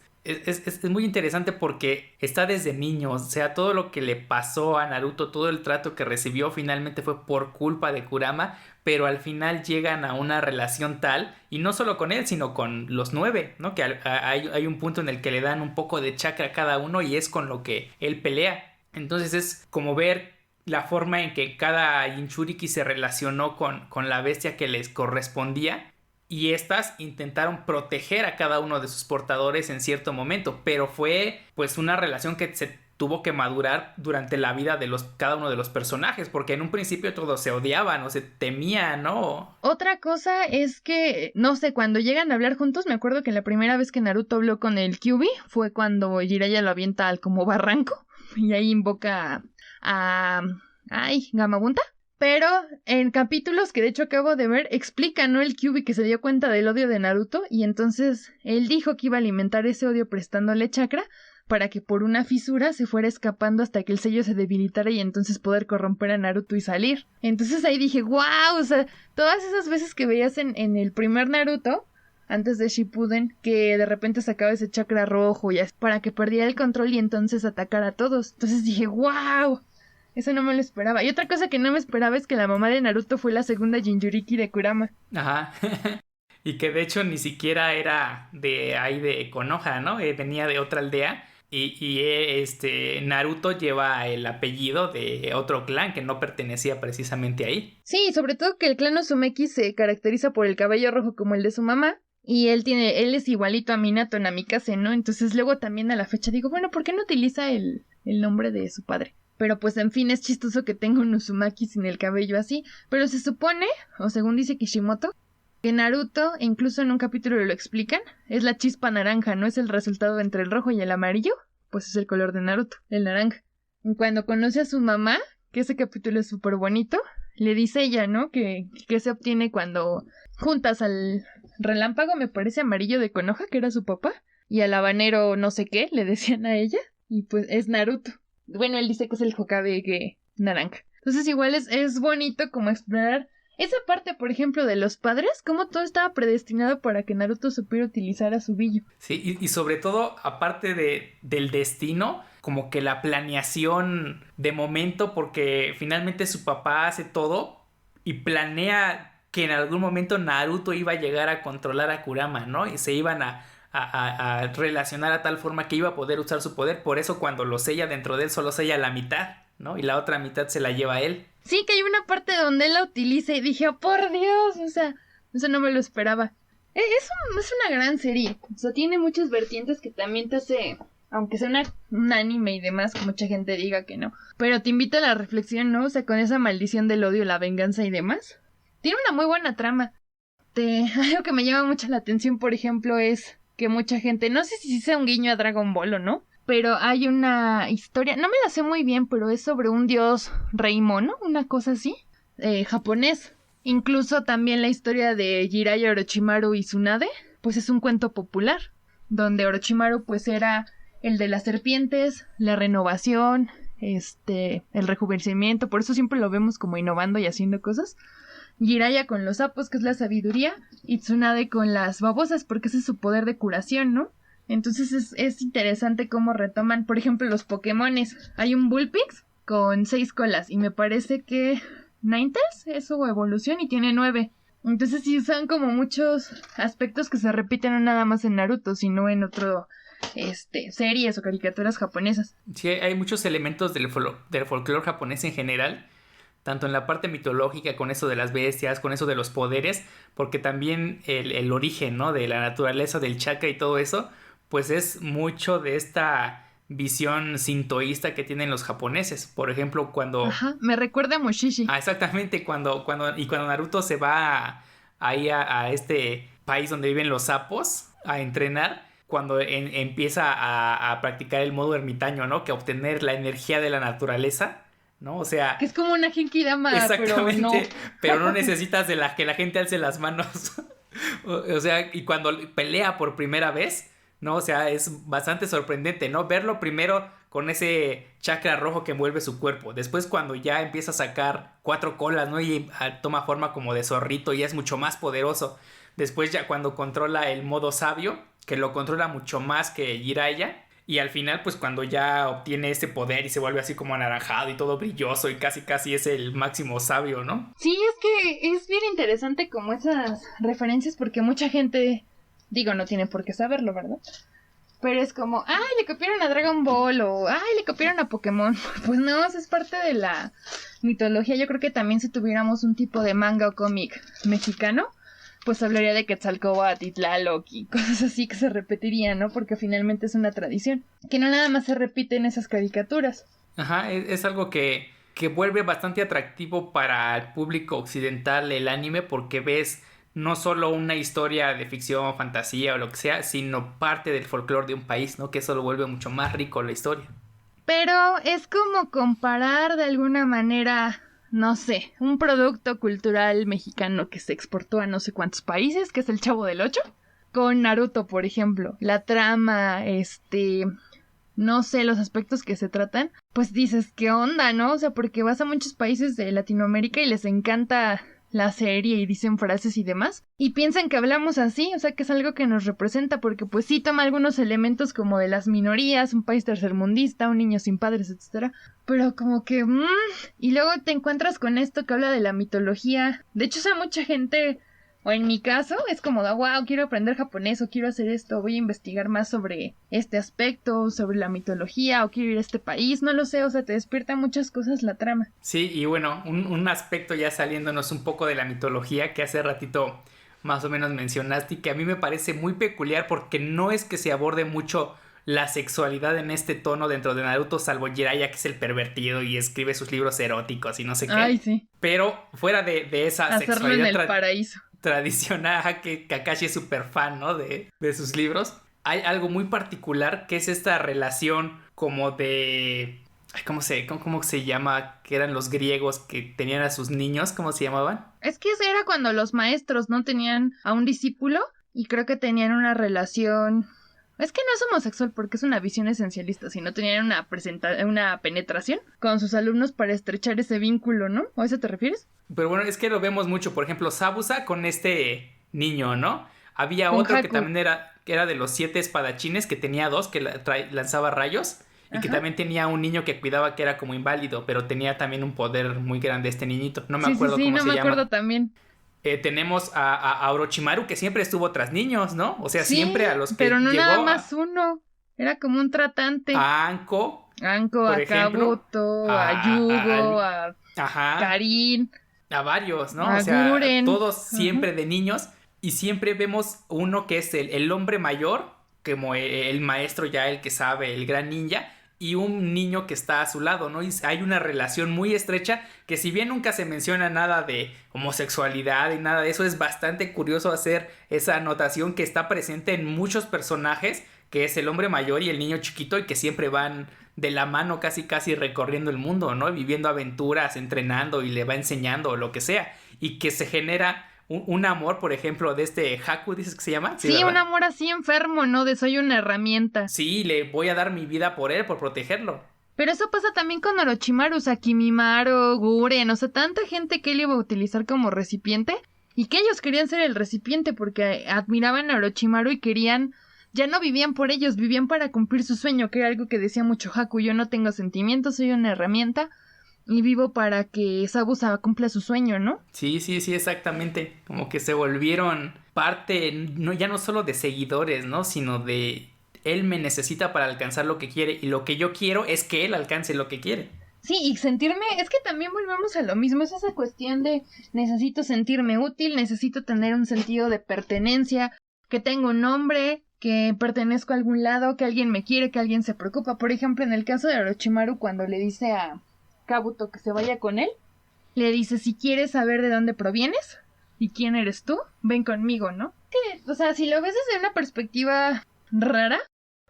muy interesante porque está desde niño, o sea, todo lo que le pasó a Naruto, todo el trato que recibió finalmente fue por culpa de Kurama, pero al final llegan a una relación tal, y no solo con él, sino con los 9, ¿no? Que hay un punto en el que le dan un poco de chakra a cada uno y es con lo que él pelea. Entonces es como ver la forma en que cada Jinchuriki se relacionó con la bestia que les correspondía. Y estas intentaron proteger a cada uno de sus portadores en cierto momento, pero fue pues una relación que se tuvo que madurar durante la vida de cada uno de los personajes, porque en un principio todos se odiaban o se temían, ¿no? Otra cosa es que, no sé, cuando llegan a hablar juntos, me acuerdo que la primera vez que Naruto habló con el Kyuubi fue cuando Jiraiya lo avienta al como barranco y ahí invoca a Gamabunta. Pero en capítulos que de hecho acabo de ver, explica, ¿no? El Kyuubi que se dio cuenta del odio de Naruto y entonces él dijo que iba a alimentar ese odio prestándole chakra para que por una fisura se fuera escapando hasta que el sello se debilitara y entonces poder corromper a Naruto y salir. Entonces ahí dije, wow, o sea, todas esas veces que veías en el primer Naruto, antes de Shippuden, que de repente sacaba ese chakra rojo ya para que perdiera el control y entonces atacara a todos. Entonces dije, ¡wow! Eso no me lo esperaba. Y otra cosa que no me esperaba es que la mamá de Naruto fue la segunda Jinchuriki de Kurama. Ajá. Y que de hecho ni siquiera era de ahí de Konoha, ¿no? Venía de otra aldea. Naruto lleva el apellido de otro clan que no pertenecía precisamente ahí. Sí, sobre todo que el clan Uzumaki se caracteriza por el cabello rojo como el de su mamá. Y él es igualito a Minato Namikaze, ¿no? Entonces luego también a la fecha digo, bueno, ¿por qué no utiliza el nombre de su padre? Pero pues en fin, es chistoso que tenga un Uzumaki sin el cabello así. Pero se supone, o según dice Kishimoto, que Naruto, incluso en un capítulo lo explican, es la chispa naranja, ¿no? Es el resultado entre el rojo y el amarillo, pues es el color de Naruto, el naranja. Y cuando conoce a su mamá, que ese capítulo es súper bonito, le dice ella, ¿no? Que se obtiene cuando juntas al relámpago, me parece amarillo de Konoha, que era su papá, y al habanero no sé qué, le decían a ella, y pues es Naruto. Bueno, él dice que es el Hokage naranja. Entonces igual es bonito como explorar esa parte, por ejemplo, de los padres, cómo todo estaba predestinado para que Naruto supiera utilizar a su Billo. Sí, y sobre todo, aparte del destino, como que la planeación de momento, porque finalmente su papá hace todo y planea que en algún momento Naruto iba a llegar a controlar a Kurama, ¿no? Y se iban a relacionar a tal forma que iba a poder usar su poder. Por eso cuando lo sella dentro de él, solo sella la mitad, ¿no? Y la otra mitad se la lleva a él. Sí, que hay una parte donde él la utiliza y dije, oh, por Dios, o sea, eso no me lo esperaba. Es una gran serie, o sea, tiene muchas vertientes que también te hace, aunque sea un anime y demás, que mucha gente diga que no, pero te invita a la reflexión, ¿no? O sea, con esa maldición del odio, la venganza y demás. Tiene una muy buena trama. Algo que me llama mucho la atención, por ejemplo, es que mucha gente, no sé si sea un guiño a Dragon Ball o no, pero hay una historia, no me la sé muy bien, pero es sobre un dios rey mono, una cosa así, japonés. Incluso también la historia de Jiraiya, Orochimaru y Tsunade, pues es un cuento popular, donde Orochimaru pues era el de las serpientes, la renovación, el rejuvenecimiento, por eso siempre lo vemos como innovando y haciendo cosas. Jiraiya con los sapos, que es la sabiduría, y Tsunade con las babosas, porque ese es su poder de curación, ¿no? Entonces es interesante cómo retoman, por ejemplo, los Pokémones. Hay un Bullpix con 6 colas y me parece que Ninetales es su evolución y tiene 9. Entonces sí son como muchos aspectos que se repiten no nada más en Naruto, sino en otro series o caricaturas japonesas. Sí, hay muchos elementos del folclore japonés en general, tanto en la parte mitológica, con eso de las bestias, con eso de los poderes, porque también el origen, ¿no? De la naturaleza, del chakra y todo eso, pues es mucho de esta visión sintoísta que tienen los japoneses. Por ejemplo, cuando... Ajá, me recuerda a Mushishi. Ah, exactamente, cuando Naruto se va ahí a este país donde viven los sapos a entrenar, cuando empieza a practicar el modo ermitaño, ¿no? Que obtener la energía de la naturaleza, ¿no? O sea... Que es como una Genkidama, exactamente, pero no necesitas que la gente alce las manos. O sea, y cuando pelea por primera vez, ¿no? O sea, es bastante sorprendente, ¿no? Verlo primero con ese chakra rojo que envuelve su cuerpo. Después cuando ya empieza a sacar 4 colas, ¿no? Y toma forma como de zorrito, ya es mucho más poderoso. Después ya cuando controla el modo sabio, que lo controla mucho más que Jiraiya. Y al final, pues cuando ya obtiene ese poder y se vuelve así como anaranjado y todo brilloso y casi es el máximo sabio, ¿no? Sí, es que es bien interesante como esas referencias porque mucha gente, digo, no tiene por qué saberlo, ¿verdad? Pero es como, ay, le copiaron a Dragon Ball o ay, le copiaron a Pokémon. Pues no, eso es parte de la mitología. Yo creo que también si tuviéramos un tipo de manga o cómic mexicano, pues hablaría de Quetzalcóatl y Tlaloc y cosas así que se repetirían, ¿no? Porque finalmente es una tradición, que no nada más se repite en esas caricaturas. Ajá, es algo que vuelve bastante atractivo para el público occidental el anime, porque ves no solo una historia de ficción, fantasía o lo que sea, sino parte del folclore de un país, ¿no? Que eso lo vuelve mucho más rico la historia. Pero es como comparar de alguna manera, no sé, un producto cultural mexicano que se exportó a no sé cuántos países, que es el Chavo del Ocho, con Naruto, por ejemplo. La trama, no sé, los aspectos que se tratan, pues dices, ¿qué onda, no? O sea, porque vas a muchos países de Latinoamérica y les encanta la serie y dicen frases y demás, y piensan que hablamos así, o sea que es algo que nos representa, porque pues sí toma algunos elementos como de las minorías, un país tercermundista, un niño sin padres, etcétera, pero como que y luego te encuentras con esto que habla de la mitología. De hecho, o sea, mucha gente, o en mi caso, es como, wow, quiero aprender japonés, o quiero hacer esto, voy a investigar más sobre este aspecto, sobre la mitología, o quiero ir a este país, no lo sé, o sea, te despierta muchas cosas la trama. Sí, y bueno, un aspecto ya saliéndonos un poco de la mitología que hace ratito más o menos mencionaste y que a mí me parece muy peculiar porque no es que se aborde mucho la sexualidad en este tono dentro de Naruto, salvo Jiraiya, que es el pervertido y escribe sus libros eróticos y no sé qué. Ay, sí. Pero fuera de esa hacerlo sexualidad en el paraíso tradicional, que Kakashi es súper fan, ¿no? De sus libros. Hay algo muy particular que es esta relación como de... ¿Cómo se llama? Que eran los griegos que tenían a sus niños, ¿cómo se llamaban? Es que era cuando los maestros no tenían a un discípulo y creo que tenían una relación... Es que no es homosexual porque es una visión esencialista, sino tenían una penetración con sus alumnos para estrechar ese vínculo, ¿no? ¿O a eso te refieres? Pero bueno, es que lo vemos mucho. Por ejemplo, Zabuza con este niño, ¿no? Había Con otro Haku. que también era de los 7 espadachines, que tenía 2, que lanzaba rayos. Y que también tenía un niño que cuidaba que era como inválido, pero tenía también un poder muy grande este niñito. No me acuerdo cómo se llama. Sí, no me acuerdo también. Tenemos a Orochimaru, que siempre estuvo tras niños, ¿no? O sea, Sí, siempre a los que pero no llegó nada más uno. Era como un tratante. A Anko, a Kabuto, a Yugo, a Karin. A varios, ¿no? A o sea, Guren. Todos siempre de niños. Y siempre vemos uno que es el hombre mayor, como el maestro ya, el que sabe, el gran ninja, y un niño que está a su lado, ¿no? Y hay una relación muy estrecha que, si bien nunca se menciona nada de homosexualidad y nada de eso, es bastante curioso hacer esa anotación que está presente en muchos personajes, que es el hombre mayor y el niño chiquito, y que siempre van de la mano casi recorriendo el mundo, ¿no? Viviendo aventuras, entrenando, y le va enseñando o lo que sea, y que se genera un amor, por ejemplo, de este Haku, ¿dices que se llama? Sí, un amor así enfermo, ¿no? De soy una herramienta. Sí, le voy a dar mi vida por él, por protegerlo. Pero eso pasa también con Orochimaru, Sakimimaru, Guren, o sea, tanta gente que él iba a utilizar como recipiente y que ellos querían ser el recipiente porque admiraban a Orochimaru y querían... Ya no vivían por ellos, vivían para cumplir su sueño, que era algo que decía mucho Haku: yo no tengo sentimientos, soy una herramienta y vivo para que Zabuza cumpla su sueño, ¿no? Sí, exactamente. Como que se volvieron parte, ya no solo de seguidores, ¿no? Sino de él me necesita para alcanzar lo que quiere, y lo que yo quiero es que él alcance lo que quiere. Sí, y sentirme, es que también volvemos a lo mismo, es esa cuestión de necesito sentirme útil, necesito tener un sentido de pertenencia, que tengo un nombre, que pertenezco a algún lado, que alguien me quiere, que alguien se preocupa. Por ejemplo, en el caso de Orochimaru, cuando le dice a Kabuto que se vaya con él, le dice: si quieres saber de dónde provienes y quién eres tú, ven conmigo, ¿no? Sí, o sea, si lo ves desde una perspectiva rara,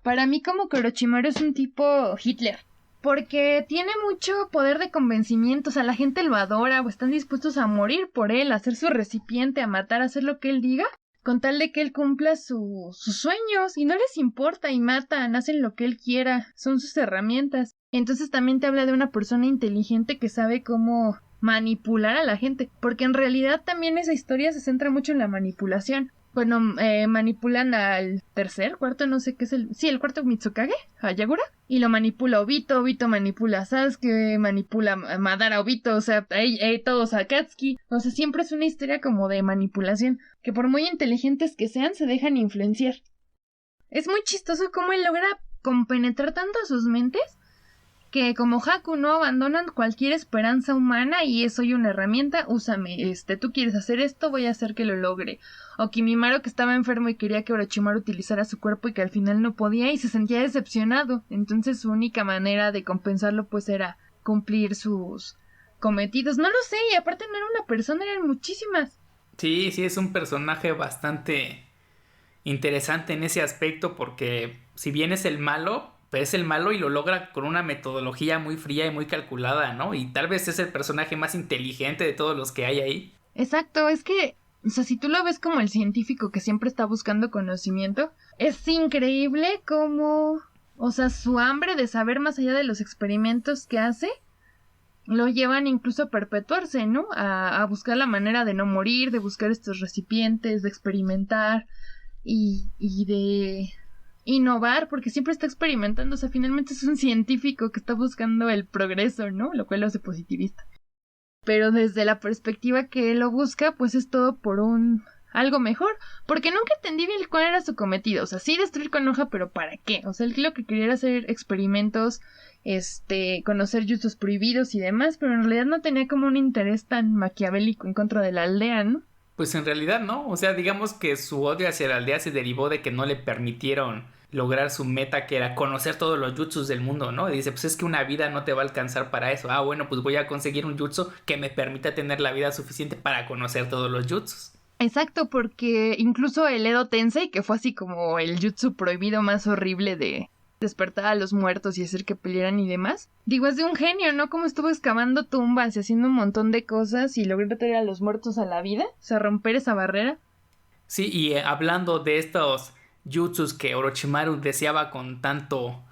para mí como que Orochimaru es un tipo Hitler, porque tiene mucho poder de convencimiento, o sea, la gente lo adora o están dispuestos a morir por él, a ser su recipiente, a matar, a hacer lo que él diga, con tal de que él cumpla sus sueños, y no les importa y matan, hacen lo que él quiera, son sus herramientas. Entonces también te habla de una persona inteligente que sabe cómo manipular a la gente, porque en realidad también esa historia se centra mucho en la manipulación. Bueno, manipulan al cuarto, no sé qué es el cuarto Mitsukage, a Yagura, y lo manipula Obito, Obito manipula a Sasuke, manipula a Madara Obito, o sea, todos a Akatsuki, o sea, siempre es una historia como de manipulación, que por muy inteligentes que sean, se dejan influenciar. Es muy chistoso cómo él logra compenetrar tanto a sus mentes, que como Haku no abandonan cualquier esperanza humana y soy una herramienta, úsame, tú quieres hacer esto, voy a hacer que lo logre. O Kimimaro, que estaba enfermo y quería que Orochimaru utilizara su cuerpo y que al final no podía y se sentía decepcionado, entonces su única manera de compensarlo pues era cumplir sus cometidos. No lo sé, y aparte no era una persona, eran muchísimas. Sí, es un personaje bastante interesante en ese aspecto, porque si bien es el malo, pero es el malo y lo logra con una metodología muy fría y muy calculada, ¿no? Y tal vez es el personaje más inteligente de todos los que hay ahí. Exacto, es que, o sea, si tú lo ves como el científico que siempre está buscando conocimiento, es increíble cómo, o sea, su hambre de saber más allá de los experimentos que hace, lo llevan incluso a perpetuarse, ¿no? A buscar la manera de no morir, de buscar estos recipientes, de experimentar y de innovar, porque siempre está experimentando, o sea, finalmente es un científico que está buscando el progreso, ¿no? Lo cual lo hace positivista. Pero desde la perspectiva que él lo busca, pues es todo por algo mejor, porque nunca entendí bien cuál era su cometido, o sea, sí destruir con hoja, pero ¿para qué? O sea, él lo que quería era hacer experimentos, conocer jutsus prohibidos y demás, pero en realidad no tenía como un interés tan maquiavélico en contra de la aldea, ¿no? Pues en realidad no, o sea, digamos que su odio hacia la aldea se derivó de que no le permitieron lograr su meta, que era conocer todos los jutsus del mundo, ¿no? Y dice, pues es que una vida no te va a alcanzar para eso. Ah, bueno, pues voy a conseguir un jutsu que me permita tener la vida suficiente para conocer todos los jutsus. Exacto, porque incluso el Edo Tensei, que fue así como el jutsu prohibido más horrible de despertar a los muertos y hacer que pelearan y demás. Digo, es de un genio, ¿no? Como estuvo excavando tumbas y haciendo un montón de cosas y logró traer a los muertos a la vida, o sea, romper esa barrera. Sí, y hablando de estos jutsus que Orochimaru deseaba con tanto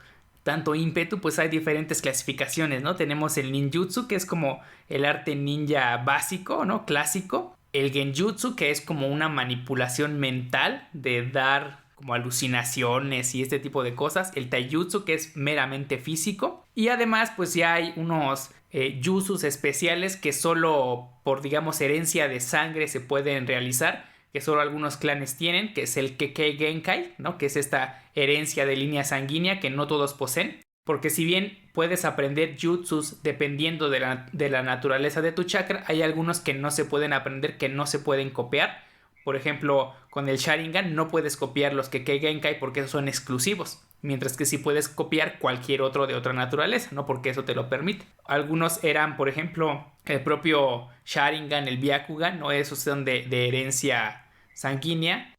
ímpetu, pues hay diferentes clasificaciones, ¿no? Tenemos el ninjutsu, que es como el arte ninja básico, ¿no? Clásico. El genjutsu, que es como una manipulación mental de dar como alucinaciones y este tipo de cosas. El taijutsu, que es meramente físico. Y además, pues ya hay unos jutsus especiales que solo por, digamos, herencia de sangre se pueden realizar, que solo algunos clanes tienen, que es el Kekkei Genkai, ¿no? Que es esta herencia de línea sanguínea que no todos poseen. Porque si bien puedes aprender jutsus dependiendo de la naturaleza de tu chakra, hay algunos que no se pueden aprender, que no se pueden copiar. Por ejemplo, con el Sharingan no puedes copiar los Kekkei Genkai porque esos son exclusivos. Mientras que sí puedes copiar cualquier otro de otra naturaleza, ¿no? Porque eso te lo permite. Algunos eran, por ejemplo, el propio Sharingan, el Byakugan, ¿no? Esos son de herencia sanguínea.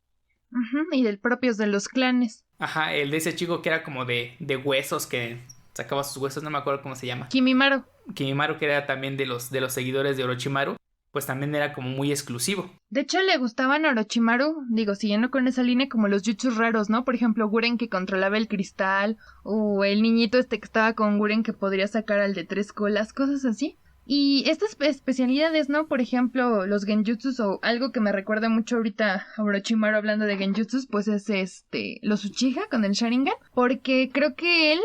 Y del propios de los clanes. Ajá, el de ese chico que era como de huesos, que sacaba sus huesos, no me acuerdo cómo se llama. Kimimaro. Kimimaro, que era también de los seguidores de Orochimaru, pues también era como muy exclusivo. De hecho, le gustaban a Orochimaru, digo, siguiendo con esa línea, como los jutsus raros, ¿no? Por ejemplo, Guren, que controlaba el cristal, o el niñito que estaba con Guren, que podría sacar al de 3 colas, cosas así. Y estas especialidades, ¿no? Por ejemplo, los genjutsus, o algo que me recuerda mucho ahorita a Orochimaru hablando de genjutsus, pues es los Uchiha con el Sharingan, porque creo que él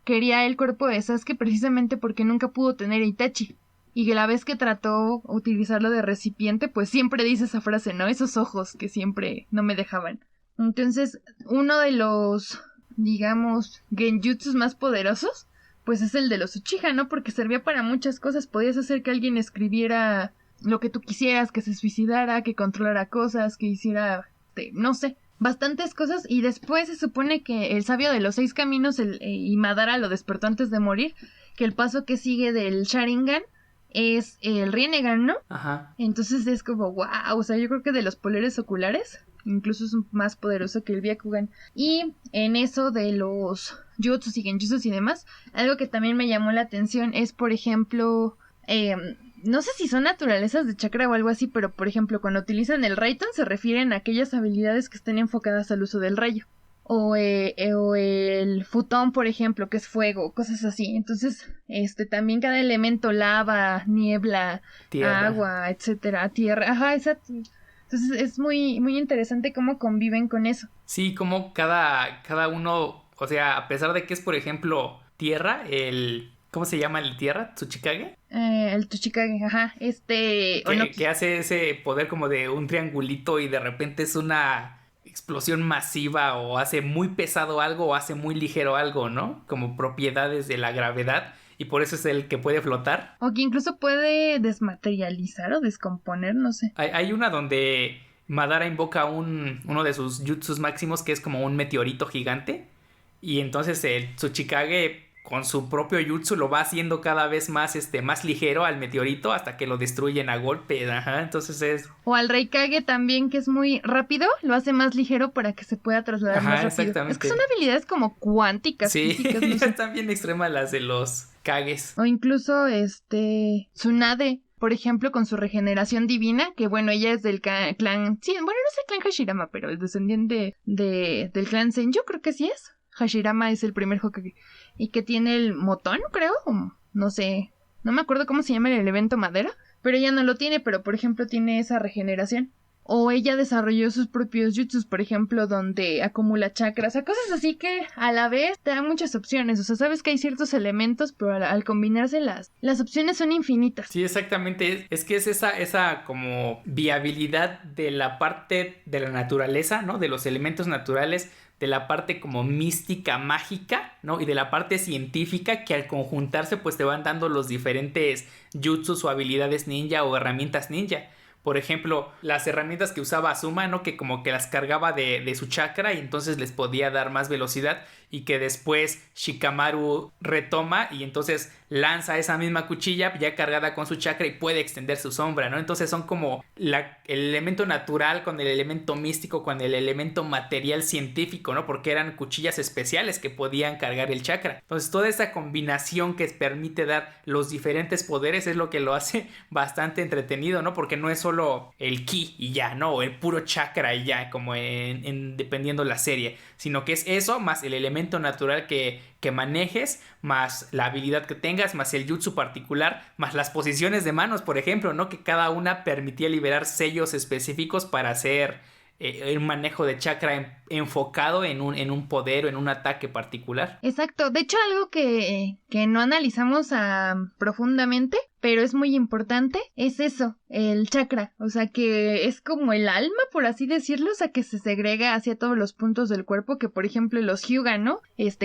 quería el cuerpo de Sasuke precisamente porque nunca pudo tener a Itachi. Y que la vez que trató utilizarlo de recipiente, pues siempre dice esa frase, ¿no? Esos ojos que siempre no me dejaban. Entonces, uno de los, digamos, genjutsus más poderosos, pues es el de los Uchiha, ¿no? Porque servía para muchas cosas. Podías hacer que alguien escribiera lo que tú quisieras, que se suicidara, que controlara cosas, que hiciera, no sé, bastantes cosas. Y después se supone que el sabio de los 6 caminos, y Madara lo despertó antes de morir, que el paso que sigue del Sharingan es el Rinnegan, ¿no? Ajá. Entonces es como, wow, o sea, yo creo que de los poderes oculares, incluso es más poderoso que el Byakugan. Y en eso de los jutsus y genjutsus y demás, algo que también me llamó la atención es, por ejemplo, no sé si son naturalezas de chakra o algo así, pero por ejemplo, cuando utilizan el Raiten se refieren a aquellas habilidades que estén enfocadas al uso del rayo. O el futón, por ejemplo, que es fuego, cosas así. Entonces, también cada elemento, lava, niebla, tierra, agua, etcétera, tierra, ajá, exacto. Entonces es muy, muy interesante cómo conviven con eso. Sí, como cada uno, o sea, a pesar de que es, por ejemplo, tierra, ¿cómo se llama el tierra? ¿Tsuchikage? El Tsuchikage, ajá, que hace ese poder como de un triangulito y de repente es una explosión masiva, o hace muy pesado algo o hace muy ligero algo, ¿no? Como propiedades de la gravedad, y por eso es el que puede flotar. O que incluso puede desmaterializar o descomponer, no sé. Hay una donde Madara invoca uno de sus jutsus máximos, que es como un meteorito gigante, y entonces el Tsuchikage con su propio jutsu lo va haciendo cada vez más, más ligero al meteorito hasta que lo destruyen a golpe. Ajá, entonces es... O al Raikage también, que es muy rápido, lo hace más ligero para que se pueda trasladar más rápido. Exactamente. Es que son habilidades como cuánticas, sí, físicas, no sé. Están bien extremas las de los Kages. O incluso Tsunade, por ejemplo, con su regeneración divina, que bueno, ella es del clan... Sí, bueno, no es el clan Hashirama, pero es descendiente del clan Senju, creo que sí es. Hashirama es el primer Hokage. Y que tiene el Motón, creo, no sé. no me acuerdo cómo se llama el elemento madera, pero ella no lo tiene, pero por ejemplo tiene esa regeneración. O ella desarrolló sus propios jutsus, por ejemplo, donde acumula chakras, o sea, cosas así que a la vez te dan muchas opciones. O sea, sabes que hay ciertos elementos, pero al combinarse las opciones son infinitas. Sí, exactamente. Es que es esa como viabilidad de la parte de la naturaleza, ¿no? De los elementos naturales, de la parte como mística, mágica, ¿no? Y de la parte científica, que al conjuntarse pues te van dando los diferentes jutsus o habilidades ninja o herramientas ninja. Por ejemplo, las herramientas que usaba Asuma, ¿no? Que como que las cargaba de su chakra y entonces les podía dar más velocidad, y que después Shikamaru retoma y entonces lanza esa misma cuchilla ya cargada con su chakra y puede extender su sombra, ¿no? Entonces son como el elemento natural con el elemento místico, con el elemento material científico, ¿no? Porque eran cuchillas especiales que podían cargar el chakra. Entonces toda esa combinación que permite dar los diferentes poderes es lo que lo hace bastante entretenido, ¿no? Porque no es solo el ki y ya, ¿no? O el puro chakra y ya, como dependiendo la serie, sino que es eso más el elemento natural que manejes, más la habilidad que tengas, más el jutsu particular, más las posiciones de manos, por ejemplo, ¿no? Que cada una permitía liberar sellos específicos para hacer un manejo de chakra enfocado en un poder o en un ataque particular. Exacto. De hecho, algo que no analizamos profundamente, pero es muy importante, es eso, el chakra. O sea, que es como el alma, por así decirlo, o sea, que se segrega hacia todos los puntos del cuerpo, que por ejemplo los Hyuga, ¿no?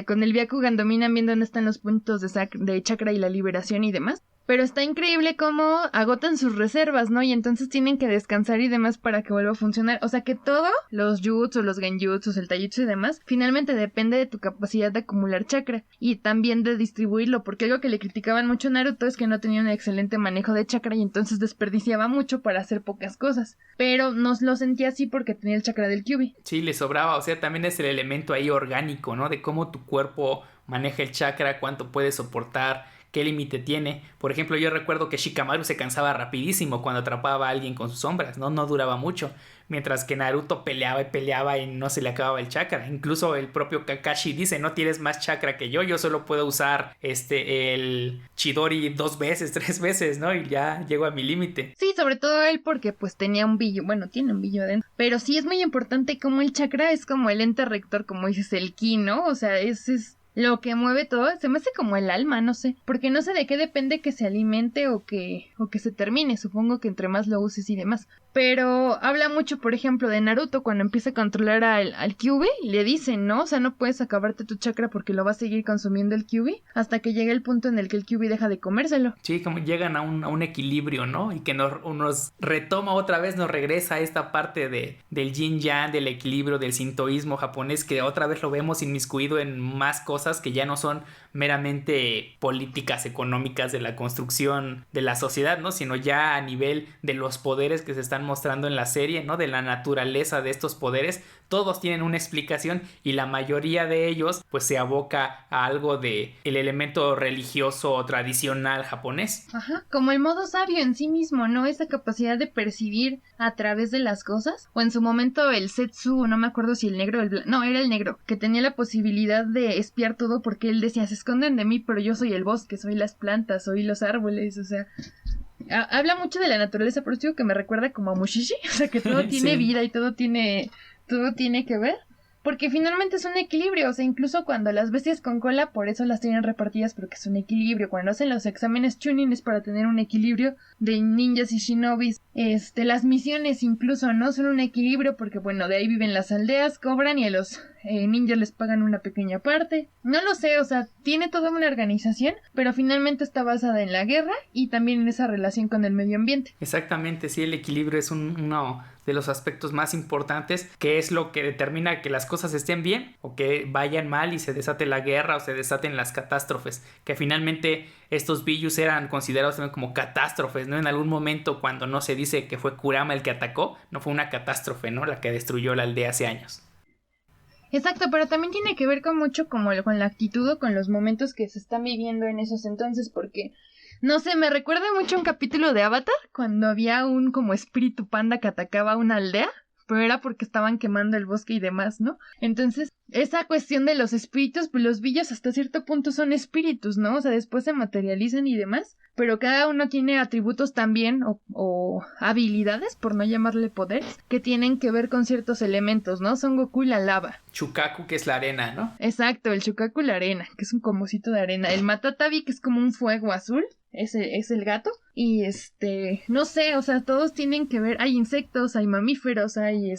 Con el Byakugan dominan bien dónde están los puntos de chakra y la liberación y demás. Pero está increíble cómo agotan sus reservas, ¿no? Y entonces tienen que descansar y demás para que vuelva a funcionar. O sea que todo, los jutsu, los genjutsu, el taijutsu y demás, finalmente depende de tu capacidad de acumular chakra y también de distribuirlo. Porque algo que le criticaban mucho a Naruto es que no tenía un excelente manejo de chakra y entonces desperdiciaba mucho para hacer pocas cosas. Pero no lo sentía así porque tenía el chakra del Kyuubi. Sí, le sobraba. O sea, también es el elemento ahí orgánico, ¿no? De cómo tu cuerpo maneja el chakra, cuánto puede soportar, qué límite tiene. Por ejemplo, yo recuerdo que Shikamaru se cansaba rapidísimo cuando atrapaba a alguien con sus sombras, ¿no? No duraba mucho. Mientras que Naruto peleaba y no se le acababa el chakra. Incluso el propio Kakashi dice, no tienes más chakra que yo solo puedo usar el Chidori 2 veces, 3 veces, ¿no? Y ya llego a mi límite. Sí, sobre todo él porque pues tenía un brillo, bueno, tiene un brillo adentro. Pero sí es muy importante como el chakra es como el ente rector, como dices, el ki, ¿no? O sea, es lo que mueve todo, se me hace como el alma, no sé, porque no sé de qué depende que se alimente o que se termine, supongo que entre más lo uses y demás. Pero habla mucho, por ejemplo, de Naruto cuando empieza a controlar al Kyuubi, le dicen, ¿no? O sea, no puedes acabarte tu chakra porque lo va a seguir consumiendo el Kyuubi hasta que llegue el punto en el que el Kyuubi deja de comérselo. Sí, como llegan a un equilibrio, ¿no? Y que nos retoma otra vez, nos regresa a esta parte del yin-yang, del equilibrio, del sintoísmo japonés, que otra vez lo vemos inmiscuido en más cosas que ya no son meramente políticas económicas de la construcción de la sociedad, ¿no? Sino ya a nivel de los poderes que se están mostrando en la serie, ¿no? De la naturaleza de estos poderes, todos tienen una explicación y la mayoría de ellos pues se aboca a algo de el elemento religioso o tradicional japonés. Ajá, como el modo sabio en sí mismo, ¿no? Esa capacidad de percibir a través de las cosas, o en su momento el Setsu, no me acuerdo si el negro o el blanco, no, era el negro, que tenía la posibilidad de espiar todo porque él decía, se esconden de mí, pero yo soy el bosque, soy las plantas, soy los árboles, o sea, habla mucho de la naturaleza, por eso digo que me recuerda como a Mushishi, o sea, que todo tiene vida y todo tiene que ver. Porque finalmente es un equilibrio, o sea, incluso cuando las bestias con cola, por eso las tienen repartidas, porque es un equilibrio. Cuando hacen los exámenes Chunin es para tener un equilibrio de ninjas y shinobis. Las misiones incluso no son un equilibrio, porque bueno, de ahí viven las aldeas, cobran y a los ninjas les pagan una pequeña parte. No lo sé, o sea, tiene toda una organización, pero finalmente está basada en la guerra y también en esa relación con el medio ambiente. Exactamente, sí, el equilibrio es uno de los aspectos más importantes, que es lo que determina que las cosas estén bien o que vayan mal y se desate la guerra o se desaten las catástrofes, que finalmente estos Biyus eran considerados también como catástrofes, ¿no? En algún momento, cuando no se dice que fue Kurama el que atacó, no fue una catástrofe, ¿no? La que destruyó la aldea hace años. Exacto, pero también tiene que ver con mucho como con la actitud o con los momentos que se están viviendo en esos entonces, porque no sé, me recuerda mucho a un capítulo de Avatar, cuando había un como espíritu panda que atacaba a una aldea, pero era porque estaban quemando el bosque y demás, ¿no? Entonces, esa cuestión de los espíritus, pues los villas hasta cierto punto son espíritus, ¿no? O sea, después se materializan y demás, pero cada uno tiene atributos también o habilidades, por no llamarle poderes, que tienen que ver con ciertos elementos, ¿no? Son Goku y la lava. Chukaku, que es la arena, ¿no? Exacto, el Chukaku la arena, que es un comocito de arena. El Matatabi, que es como un fuego azul, ese es el gato. Y no sé, o sea, todos tienen que ver. Hay insectos, hay mamíferos, hay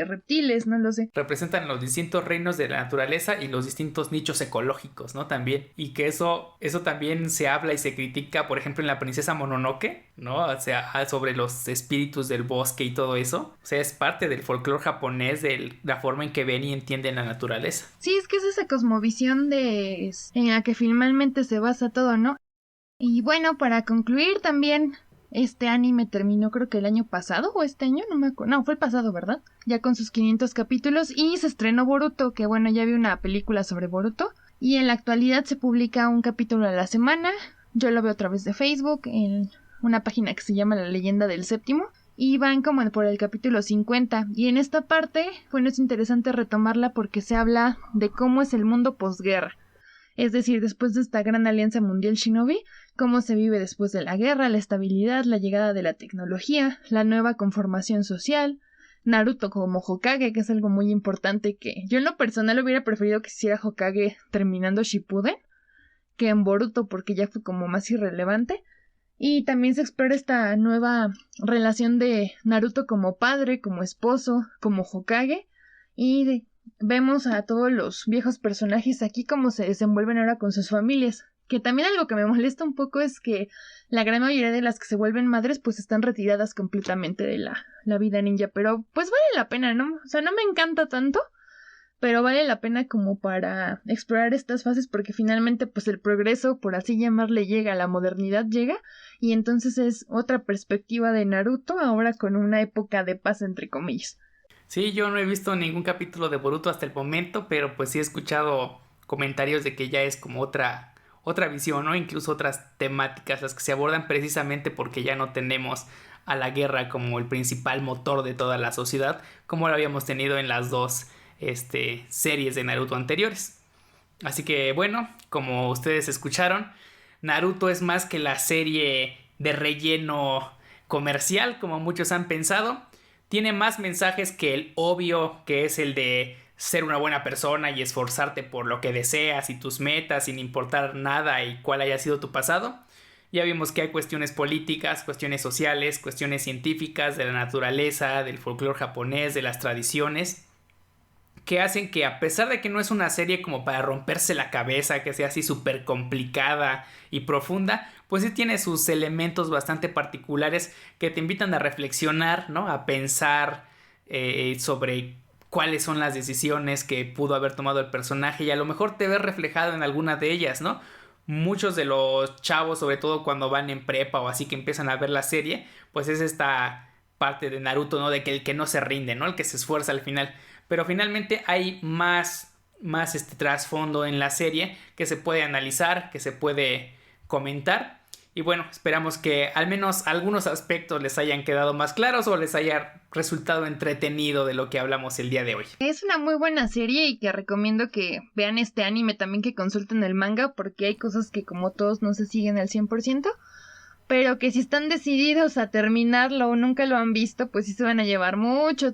reptiles, no lo sé. Representan los distintos reinos de la naturaleza y los distintos nichos ecológicos, ¿no? También. Y que eso también se habla y se critica, por ejemplo, en la princesa Mononoke, ¿no? O sea, sobre los espíritus del bosque y todo eso. O sea, es parte del folclore japonés, de la forma en que ven y entienden la naturaleza. Sí, es que es esa cosmovisión en la que finalmente se basa todo, ¿no? Y bueno, para concluir también, este anime terminó creo que el año pasado o este año, no me acuerdo. No, fue el pasado, ¿verdad? Ya con sus 500 capítulos y se estrenó Boruto, que bueno, ya vi una película sobre Boruto. Y en la actualidad se publica un capítulo a la semana. Yo lo veo a través de Facebook en una página que se llama La Leyenda del Séptimo. Y van como por el capítulo 50. Y en esta parte, bueno, es interesante retomarla porque se habla de cómo es el mundo posguerra. Es decir, después de esta gran alianza mundial Shinobi, cómo se vive después de la guerra, la estabilidad, la llegada de la tecnología, la nueva conformación social, Naruto como Hokage, que es algo muy importante que yo en lo personal hubiera preferido que hiciera Hokage terminando Shippuden que en Boruto porque ya fue como más irrelevante. Y también se explora esta nueva relación de Naruto como padre, como esposo, como Hokage y vemos a todos los viejos personajes aquí como se desenvuelven ahora con sus familias. Que también algo que me molesta un poco es que la gran mayoría de las que se vuelven madres pues están retiradas completamente de la vida ninja. Pero pues vale la pena, ¿no? O sea, no me encanta tanto, pero vale la pena como para explorar estas fases porque finalmente pues el progreso, por así llamarle, llega, la modernidad llega y entonces es otra perspectiva de Naruto ahora con una época de paz entre comillas. Sí, yo no he visto ningún capítulo de Boruto hasta el momento, pero pues sí he escuchado comentarios de que ya es como otra visión, ¿no? Incluso otras temáticas las que se abordan precisamente porque ya no tenemos a la guerra como el principal motor de toda la sociedad, como lo habíamos tenido en las dos series de Naruto anteriores. Así que bueno, como ustedes escucharon, Naruto es más que la serie de relleno comercial, como muchos han pensado. Tiene más mensajes que el obvio, que es el de ser una buena persona y esforzarte por lo que deseas y tus metas sin importar nada y cuál haya sido tu pasado. Ya vimos que hay cuestiones políticas, cuestiones sociales, cuestiones científicas de la naturaleza, del folclore japonés, de las tradiciones, que hacen que a pesar de que no es una serie como para romperse la cabeza, que sea así súper complicada y profunda, pues sí tiene sus elementos bastante particulares que te invitan a reflexionar, ¿no? A pensar sobre cuáles son las decisiones que pudo haber tomado el personaje y a lo mejor te ves reflejado en alguna de ellas, ¿no? Muchos de los chavos, sobre todo cuando van en prepa o así que empiezan a ver la serie, pues es esta parte de Naruto, ¿no? De que el que no se rinde, ¿no? El que se esfuerza al final. Pero finalmente hay más trasfondo en la serie que se puede analizar, que se puede comentar. Y bueno, esperamos que al menos algunos aspectos les hayan quedado más claros o les haya resultado entretenido de lo que hablamos el día de hoy. Es una muy buena serie y que recomiendo que vean este anime, también que consulten el manga porque hay cosas que como todos no se siguen al 100%. Pero que si están decididos a terminarlo o nunca lo han visto, pues sí se van a llevar mucho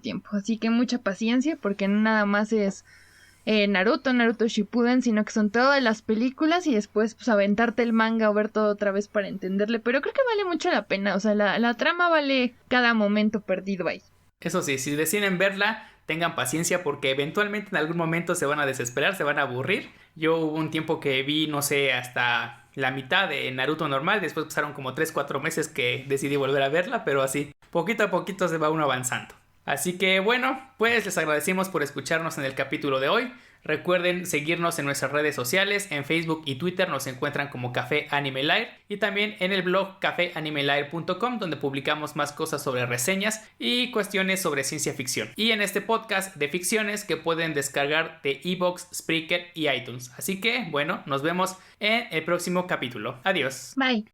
tiempo. Así que mucha paciencia porque no nada más es Naruto Shippuden, sino que son todas las películas y después pues aventarte el manga o ver todo otra vez para entenderle. Pero creo que vale mucho la pena, o sea, la trama vale cada momento perdido ahí. Eso sí, si deciden verla, tengan paciencia porque eventualmente en algún momento se van a desesperar, se van a aburrir. Yo hubo un tiempo que vi, no sé, hasta la mitad de Naruto normal, después pasaron como 3-4 meses que decidí volver a verla, pero así, poquito a poquito se va uno avanzando. Así que bueno, pues les agradecemos por escucharnos en el capítulo de hoy. Recuerden seguirnos en nuestras redes sociales, en Facebook y Twitter nos encuentran como Café Anime Live y también en el blog cafeanimelive.com donde publicamos más cosas sobre reseñas y cuestiones sobre ciencia ficción. Y en este podcast de ficciones que pueden descargar de iVoox, Spreaker y iTunes. Así que bueno, nos vemos en el próximo capítulo. Adiós. Bye.